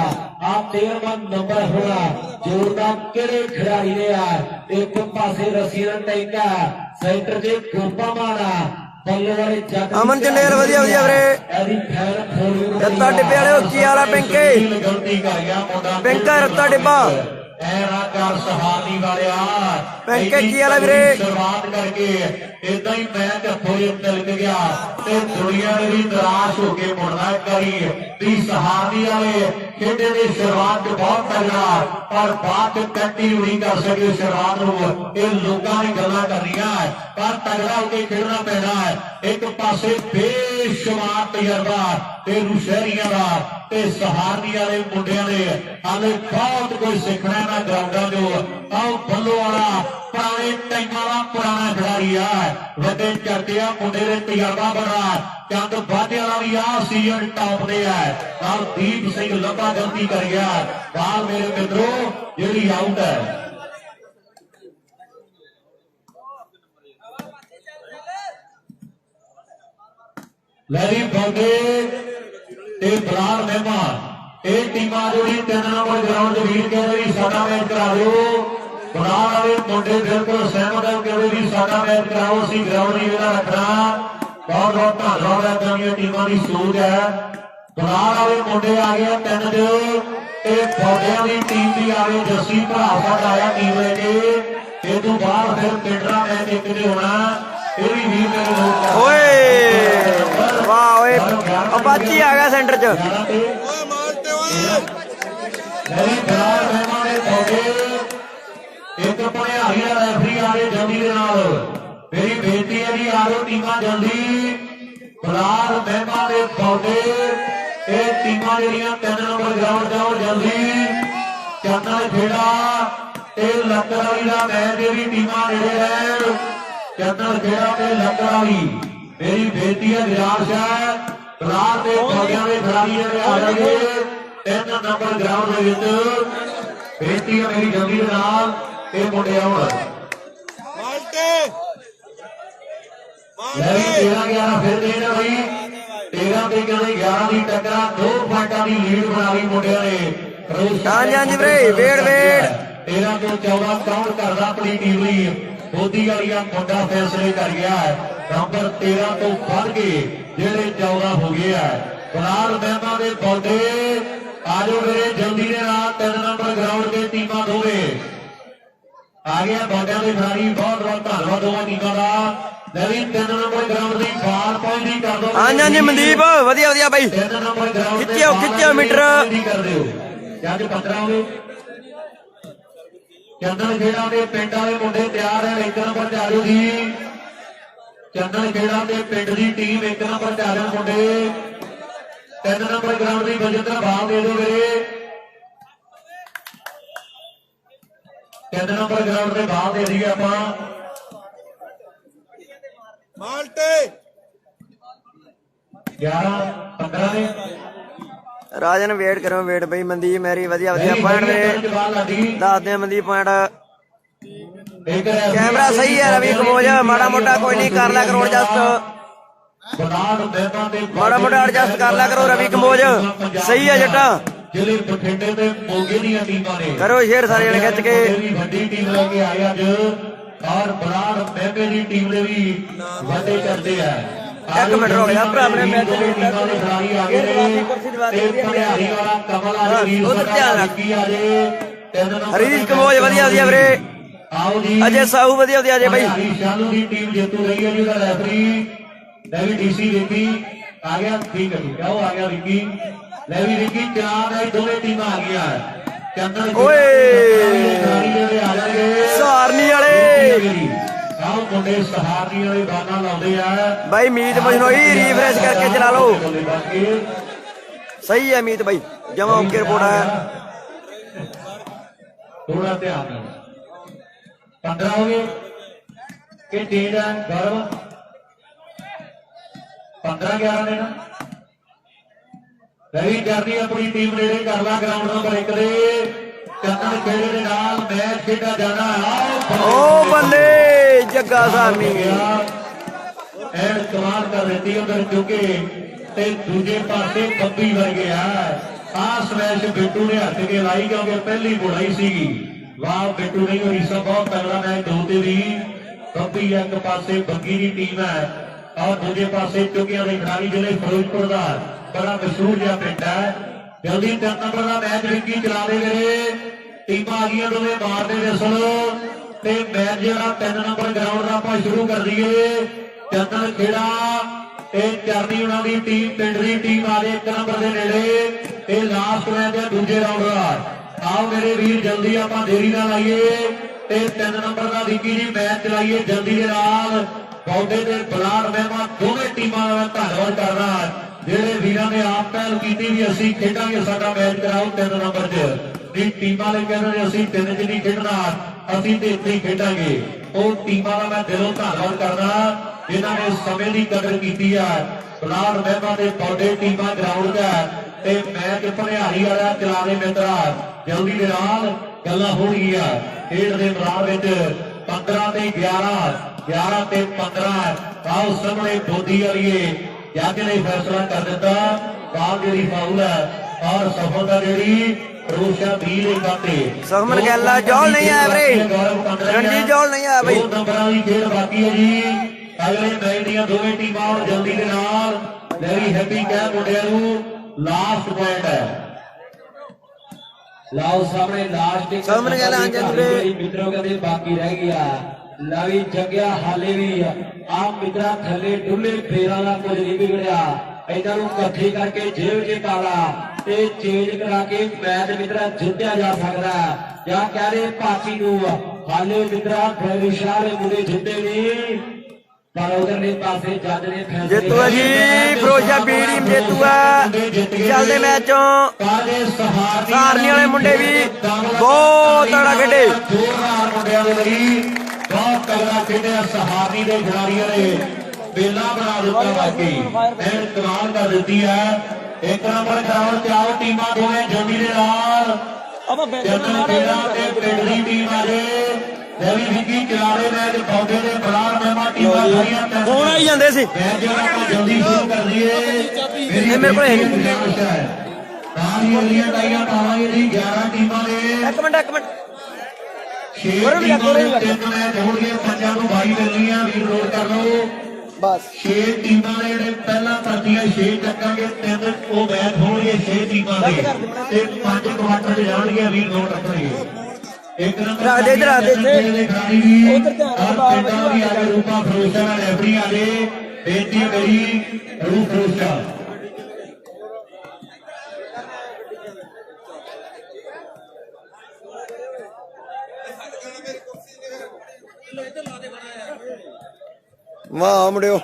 ਆਪ 13ਵਾਂ ਨੰਬਰ ਹੋਣਾ ਜੋਰਦਾਰ ਕਿਹੜੇ ਖਿਡਾਰੀ ਨੇ ਆ ਇੱਕ ਪਾਸੇ ਰਸੀਨ ਟੈਂਕਾ ਸੈਂਟਰ ਦੇ ਗੋਪਾ ਮਾਰਾ ਬੱਲੇ ਵਾਲੇ ਜੱਟ ਅਮਨ ਚੰਡੇਲ ਵਧੀਆ ਵੀਰੇ ਇਹਦੀ ਖੈਰ ਖੋਲ ਰੱਤਾ ਡਿੱਬੇ ਵਾਲੇ ਉੱਚੀ ਵਾਲਾ ਪਿੰਕੇ ਗਲਤੀ ਕਰ ਗਿਆ ਮੁੰਡਾ ਪਿੰਕਾ ਰੱਤਾ ਡਿੱਬਾ ਐਨਾ ਕਰ ਸਹਾਨੀ ਵਾਲਿਆ ਪਿੰਕੇ ਕੀ ਵਾਲਾ ਵੀਰੇ ਸ਼ੁਰੂਆਤ ਕਰਕੇ ਇਦਾਂ ਹੀ ਮੈਚ ਹੱਥੋਂ ਤਿਲਕ ਗਿਆ ਤੇ ਦੁਨੀਆ ਨੇ ਵੀ ਨਿਰਾਸ਼ ਹੋ ਕੇ ਮੁੜਨਾ ਕਰੀ ਵੀ ਸਹਾਨੀ ਵਾਲੇ ਖੇਡੇ ਦੀ ਸ਼ੁਰੂਆਤ ਬਹੁਤ ਤਗੜਾ ਪਰ ਬਾਅਦ ਕੰਟੀਨਿਊ ਨਹੀਂ ਕਰ ਸਕੇ ਸ਼ੁਰੂਆਤ ਨੂੰ ਇਹ ਲੋਕਾਂ ਦੀ ਗੱਲਾਂ ਕਰਨੀਆਂ ਪਰ ਤਗੜਾ ਹੋ ਕੇ ਖੇਡਣਾ ਪੈਣਾ ਹੈ ਇੱਕ ਪਾਸੇ ਬੇਸ਼ੁਮਾਰ ਤਜਰਬਾ ਤੇ ਨੁਸ਼ਹਿਰੀਆਂ ਦਾ ਤੇ ਸਹਾਰਨੀ ਵਾਲੇ ਮੁੰਡਿਆਂ ਦੇ ਹਾਲੇ ਬਹੁਤ ਕੁਝ ਸਿੱਖਣਾ ਨਾ ਗਰਾਊਂਡਾਂ ਜੋ ਆਓ ਬੱਲੋ ਵਾਲਾ ਪੁਰਾਣੇ ਟਾਈਮਾਂ ਦਾ ਪੁਰਾਣਾ ਖਿਡਾਰੀ ਆ ਵੱਡੇ ਚਰਚੇ ਆ ਮੁੰਡੇ ਦੇ ਤਜਰਬਾ ਬੜਾ ਚੰਦ ਵਾਧੇ ਵਾਲਾ ਵੀ ਆ ਸੀਜ਼ਨ ਟਾਪ ਦੇ ਆ ਨਾਲ ਦੀਪ ਸਿੰਘ ਲੱਭਾ ਗਲਤੀ ਕਰ ਗਿਆ ਬਾਲ ਮੇਰੇ ਮਿੱਤਰੋ ਜਿਹੜੀ ਆਊਟ ਹੈ ਲੈਰੀ ਬੰਦੇ ਤੇ ਬਰਾਰ ਮਹਿਮਾਨ ਇਹ ਟੀਮਾਂ ਜਿਹੜੀ 3 ਨੰਬਰ ਗਰਾਊਂਡ ਦੇ ਵੀਰ ਕਹਿੰਦੇ ਵੀ ਸਾਡਾ ਮੈਚ ਕਰਾ ਦਿਓ ਬਰਾਰ ਵਾਲੇ ਮੁੰਡੇ ਬਿਲਕੁਲ ਸਹਿਮਤ ਹੈ ਕਹਿੰਦੇ ਵੀ ਸਾਡਾ ਮੈਚ ਕਰਾਓ ਅਸੀਂ ਗਰਾਊਂਡ ਨਹੀਂ ਇਹਦਾ ਰੱਖਣਾ ਬਹੁਤ ਬਹੁਤ ਧੰਨਵਾਦ ਹੈ ਜਿਹੜੀਆਂ ਟੀਮਾਂ ਦੀ ਸੋਚ ਹੈ ਬਰਾਰ ਵਾਲੇ ਮੁੰਡੇ ਆ ਗਏ 3 ਦੇ ਤੇ ਫੌਜੀਆਂ ਦੀ ਟੀਮ ਵੀ ਆ ਗਈ ਜੱਸੀ ਭਰਾ ਸਾਡਾ ਆਇਆ ਟੀਮ ਲੈ ਕੇ ਇਹ ਤੋਂ ਬਾਅਦ ਫਿਰ ਪਿੰਡਰਾ ਮੈਚ ਇੱਕ ਦੇ ਹੋਣਾ ਇਹ ਵੀ ਵੀਰ ਮੇਰੇ ਲੋਕ ਓਏ ਵਾਹ ਓਏ ਅਪਾਚੀ ਆ ਗਿਆ ਸੈਂਟਰ 'ਚ ਓਏ ਮਾਰਤੇ ਓਏ ਮੇਰੀ ਬਰਾਰ ਮਹਿਮਾਨ ਫੌਜੇ ਇੱਕ ਭਣਿਆਰੀ ਦਾ ਰੈਫਰੀ ਆ ਰਹੇ ਜਲਦੀ ਦੇ ਨਾਲ ਮੇਰੀ ਬੇਨਤੀ ਹੈ ਜੀ ਆਰੋ ਟੀਮਾਂ ਜਲਦੀ ਬਰਾਰ ਮਹਿਮਾਨ ਦੇ ਫੌਜੇ ਇਹ ਟੀਮਾਂ ਜਿਹੜੀਆਂ 3 ਨੰਬਰ ਗਰਾਊਂਡ ਜਾਓ ਜਲਦੀ ਚੰਨਲ ਖੇੜਾ ਤੇ ਲੱਕੜ ਵਾਲੀ ਦਾ ਮੈਚ ਜਿਹੜੀ ਟੀਮਾਂ ਨੇੜੇ ਰਹਿਣ ਚੰਨਲ ਖੇੜਾ ਤੇ ਲੱਕੜ ਵਾਲੀ ਮੇਰੀ ਬੇਨਤੀ ਹੈ ਨਿਰਾਸ਼ ਹੈ ਬਰਾਰ ਦੇ ਫੌਜੀਆਂ ਦੇ ਖਿਡਾਰੀ ਜਿਹੜੇ ਆ ਜਾਣਗੇ 3 ਨੰਬਰ ਗਰਾਊਂਡ ਦੇ ਵਿੱਚ ਬੇਨਤੀ ਹੈ ਮੇਰੀ ਜਲਦੀ ਦੇ ਨਾਲ ਇਹ ਮੁੰਡੇ ਆਉਣ ਲੈ 13-11 ਫਿਰ ਦੇਣਾ ਬਈ 13 ਤੇ ਕਹਿੰਦੇ 11 ਦੀ ਟੱਕਰਾਂ 2 ਪੁਆਇੰਟਾਂ ਦੀ ਲੀਡ ਬਣਾ ਲਈ ਮੁੰਡਿਆਂ ਨੇ ਹਾਂਜੀ ਵੀਰੇ ਵੇੜ 13 ਤੋਂ 14 ਕਾਊਂਟ ਕਰਦਾ ਆਪਣੀ ਟੀਮ ਲਈ ਮੋਦੀ ਵਾਲੀਆ ਮੁੰਡਾ ਫੈਸਲੇ ਕਰ ਗਿਆ ਨੰਬਰ 13 ਤੋਂ ਵੱਧ ਕੇ ਜਿਹੜੇ 14 ਹੋ ਗਏ ਆ ਬਰਾਰ ਮਹਿਮਾ ਦੇ ਬੌਡੇ ਆਜੋ ਵੀਰੇ ਜਲਦੀ ਦੇ ਨਾਲ 3 ਨੰਬਰ ਗਰਾਊਂਡ ਤੇ ਟੀਮਾਂ ਦੋਵੇਂ ਆ ਗਿਆ ਬੌਡਿਆਂ ਦੇ ਖਿਡਾਰੀ ਬਹੁਤ ਬਹੁਤ ਧੰਨਵਾਦ ਦੋਵਾਂ ਟੀਮਾਂ ਦਾ ਨਵੀਂ 3 ਨੰਬਰ ਗਰਾਊਂਡ ਦੀ ਬਾਲ ਪਹੁੰਚਦੀ ਕਰ ਦੋ ਹਾਂਜੀ ਮਨਦੀਪ ਵਧੀਆ ਬਾਈ 3 ਨੰਬਰ ਗਰਾਊਂਡ ਤੇ ਖਿੱਚਿਓ ਮੀਟਰ ਕਰ ਦਿਓ ਜੱਜ 15 ਹੋਵੇ ਚੰਦਨ ਖੇੜਾ ਦੇ ਪਿੰਡ ਵਾਲੇ ਮੁੰਡੇ ਤਿਆਰ ਹੈ 1 ਨੰਬਰ ਤੇ ਆ ਜਾਓ ਜੀ ਚੰਦਨ ਖੇੜਾ ਦੇ ਪਿੰਡ ਦੀ ਟੀਮ 1 ਨੰਬਰ ਤੇ ਆ ਜਾਣ ਮੁੰਡੇ 3 ਨੰਬਰ ਗਰਾਊਂਡ ਦੀ ਬਜਿੰਦਰ ਬਾਲ ਦੇ ਦਿਓ ਵੀਰੇ 3 ਨੰਬਰ ਗਰਾਊਂਡ ਦੇ ਬਾਲ ਦੇ ਦਈਏ ਆਪਾਂ ਮਾਲਟੇ 11 15 ਦੇ ਰਾਜਨ ਵੇਟ ਕਰੋ ਵੇਟ ਬਈ ਮਨਦੀਪ ਮੇਰੀ ਵਧੀਆ ਵਧੀਆ ਪੁਆਇੰਟ ਦੇ ਦੱਸਦੇ ਆ ਮਨਦੀਪ ਪੁਆਇੰਟ कैमरा सही है रवि कमोज माड़ा मोटा कोई नहीं कर लिया करो एडजस्ट माड़ा मोटा एडजस्ट कर लिया करो रवि कमोज सही है जट्टा करो शेर सारे जने खिच के एक मिनट रुक जा भरा अपने मैच उधर ध्यान रख हरीश कमोज वधिया वधिया वीरे अजय साहू वधिया वधिया अजय भाई शालू की टीम जेतू रही है जी ਉਹਦਾ ਰੈਫਰੀ ਲੈ ਵੀ ਡੀਸੀ ਵਿੱਕੀ ਆ ਗਿਆ ਠੀਕ ਹੈ ਜੀ ਆਓ ਆ ਗਿਆ ਵਿੱਕੀ ਲੈ ਵੀ ਵਿੱਕੀ ਚਾਰ ਹੈ ਦੋਵੇਂ ਟੀਮਾਂ ਆ ਗਈਆਂ ਚੰਦਨ ਓਏ ਆ ਜਾਣਗੇ ਸਹਾਰਨੀ ਵਾਲੇ ਆਓ ਮੁੰਡੇ ਸਹਾਰਨੀ ਵਾਲੇ ਗਾਣਾ ਲਾਉਂਦੇ ਆ भाई मीत मजनोई रिफ्रेश करके चला लो सही है मीत भाई जमा ओके रिपोर्ट है थोड़ा ध्यान ਨਾਲ 15 हो गए कि चेंज है गौरव 15-11 देना रवि करनी अपनी टीम नेड़े कर ला ग्राउंड नंबर 1 दे चंदन खेड़े दे नाल मैच खेडा जाना ओ बल्ले जग्गा साहनी एंड कमाल कर देती उधर क्योंकि ते दूजे पासे बब्बी वर्गे आ स्मैश बिट्टू ने हट के लाई क्योंकि पहली बुढ़ाई सीगी वाह बिट्टू नहीं हो ईसा बहुत तगड़ा मैच दो भी बब्बी एक पासे बग्गी की टीम है और दूजे पासे चुकिया के खिलाड़ी जिले फिरोजपुर का बड़ा मशहूर जहा पिंड है जल्दी 3 नंबर का मैच विक्की चला दे मेरे टीम आ गई दोनों मार दे विसल ते मैच जरा 3 नंबर ग्राउंड का आप शुरू कर दिए चंदन खेड़ा चरनी उन्होंने टीम पिंड की टीम आ गई 1 नंबर के नेड़े लास्ट मैच है दूजे राउंड का आओ मेरे वीर जल्दी आप देरी ना लाइए 3 नंबर का विक्की जी मैच चलाइए जल्दी के नाल पौधे के बलार महमा दोनों टीमों का धन्यवाद करना जेडे वीरों ने आप पहल की भी असी खेडांगे साडा मैच कराओ 3 नंबर च टीमां ने कहते असी 3 च नहीं खेडना असी ते इत्थे ही खेडांगे ਉਹ ਟੀਮਾਂ ਦਾ ਮੈਂ ਦਿਲੋਂ ਧੰਨਵਾਦ ਕਰਦਾ ਜਿਨ੍ਹਾਂ ਨੇ ਸਮੇਂ ਦੀ ਕਦਰ ਕੀਤੀ ਹੈ ਬਲਾਰ ਮਹਿਮਾ ਦੇ ਪੌਦੇ ਟੀਮਾਂ ਗਰਾਊਂਡ 'ਚ ਤੇ ਮੈਚ ਭਰਿਆਰੀ ਵਾਲਾ ਚਲਾ ਦੇ ਮਿੱਤਰਾ ਜਲਦੀ ਦੇ ਨਾਲ ਗੱਲਾਂ ਹੋਣਗੀਆਂ ਖੇਡ ਦੇ ਮੈਦਾਨ ਵਿੱਚ 15 ਤੇ 11 ਤੇ 15 ਆਓ ਸਾਹਮਣੇ ਬੋਦੀ ਵਾਲੀਏ ਜੱਜ ਨੇ ਫੈਸਲਾ ਕਰ ਦਿੱਤਾ ਬਾਲ ਜਿਹੜੀ ਫਾਉਲ ਹੈ ਔਰ ਸਫਲਤਾ ਜਿਹੜੀ रोशा भी खाते सहमन गैला जॉल नहीं आया भाई रणजी जॉल नहीं आया भाई नंबर की खेल बाकी है जी अगले मैच दी दोवें टीमां और जल्दी के नाल वेरी हैप्पी कह मुंडियां नू लास्ट पॉइंट है लाओ सामने लास्ट सहमन गैला अंजरे मित्रों कहते बाकी रह गया लवी जग्या हाले भी आप मित्रा थले डुले फेरा का कुछ नहीं बिगड़िया इन्हां नू इकट्ठे करके जेब च पाला ਤੇ ਚੇਂਜ ਕਰਾ ਕੇ ਮੈਚ ਮਿੱਤਰਾ ਜਿੱਤਿਆ ਜਾ ਸਕਦਾ ਜਾਂ ਕਹਦੇ ਪਾਚੀ ਨੂੰ ਹਾਲੇ ਮਿੱਤਰਾ ਵਿਸ਼ਾਲ ਮੁੰਡੇ ਜਿੱਤੇ ਨਹੀਂ ਪਰ ਉਧਰਲੇ ਪਾਸੇ ਜੱਜ ਨੇ ਫੈਸਲਾ ਜੇਤੂ ਹੈ ਜੀ ਫਿਰੋਜ਼ਾ ਬੀ ਟੀਮ ਜੇਤੂ ਹੈ ਚੱਲਦੇ ਮੈਚ ਚੋਂ ਸਾਰਨੀ ਵਾਲੇ ਮੁੰਡੇ ਵੀ ਬਹੁਤ ਤਗੜਾ ਖੇਡੇ ਜ਼ੋਰਦਾਰ ਮੁੰਡਿਆਂ ਦੇ ਲਈ ਬਹੁਤ ਤਗੜਾ ਖੇਡਿਆ ਸਹਾਰਨੀ ਦੇ ਖਿਡਾਰੀਆਂ ਨੇ बेला बना दिता बाकी कमाल कर दी है 1 नंबर ग्राउंड से आओ टीमां दोवें जल्दी दे नाल चंदन खेड़ा ते पिंड दी टीम आ जे रवि विक्की खिलाड़ी मैच पौधे दे बलार महमा टीमां खड़ियां ਹੁਣ ਆਈ ਜਾਂਦੇ ਸੀ मैच जरा ਆਪਾਂ जल्दी शुरू कर दिए ਮੇਰੇ ਕੋਲ ਹੈ ਨਹੀਂ ਨਾਲ ਹੀ ਅਗਲੀਆਂ ਟਾਈਆਂ ਪਾਵਾਂਗੇ ਜੀ 11 ਟੀਮਾਂ ਦੇ ਇੱਕ ਮਿੰਟ 6 ਟੀਮਾਂ ਦੇ 3 ਮੈਚ ਹੋਣਗੇ 5 ਨੂੰ 22 ਮਿਲਣੀਆਂ ਵੀਰ ਨੋਟ ਕਰ ਲਓ ਬਸ 6 ਟੀਮਾਂ ਦੇ ਜਿਹੜੇ ਪਹਿਲਾਂ ਭਰਤੀਆਂ 6 ਚੱਕਾਂਗੇ 3 ਉਹ ਮੈਚ ਹੋਣਗੇ 6 ਟੀਮਾਂ ਦੇ ਤੇ 5 ਕੁਆਟਰ ਚ ਜਾਣਗੇ ਵੀਰ ਨੋਟ ਰੱਖਣਗੇ ਇੱਕ ਨੰਬਰ ਰੱਖ ਦੇ ਇਧਰ ਆ ਦੇ ਉਧਰ ਧਿਆਨ ਵੀ ਆ ਗਿਆ ਰੂਪਾ ਫਰੋਸ਼ਾ ਨਾਲ ਰੈਫਰੀ ਆ ਗਏ ਬੇਟੀ ਮੇਰੀ ਰੂਪ ਫਰੋਸ਼ਾ ਵਾਹ ਮੁੰਡਿਓ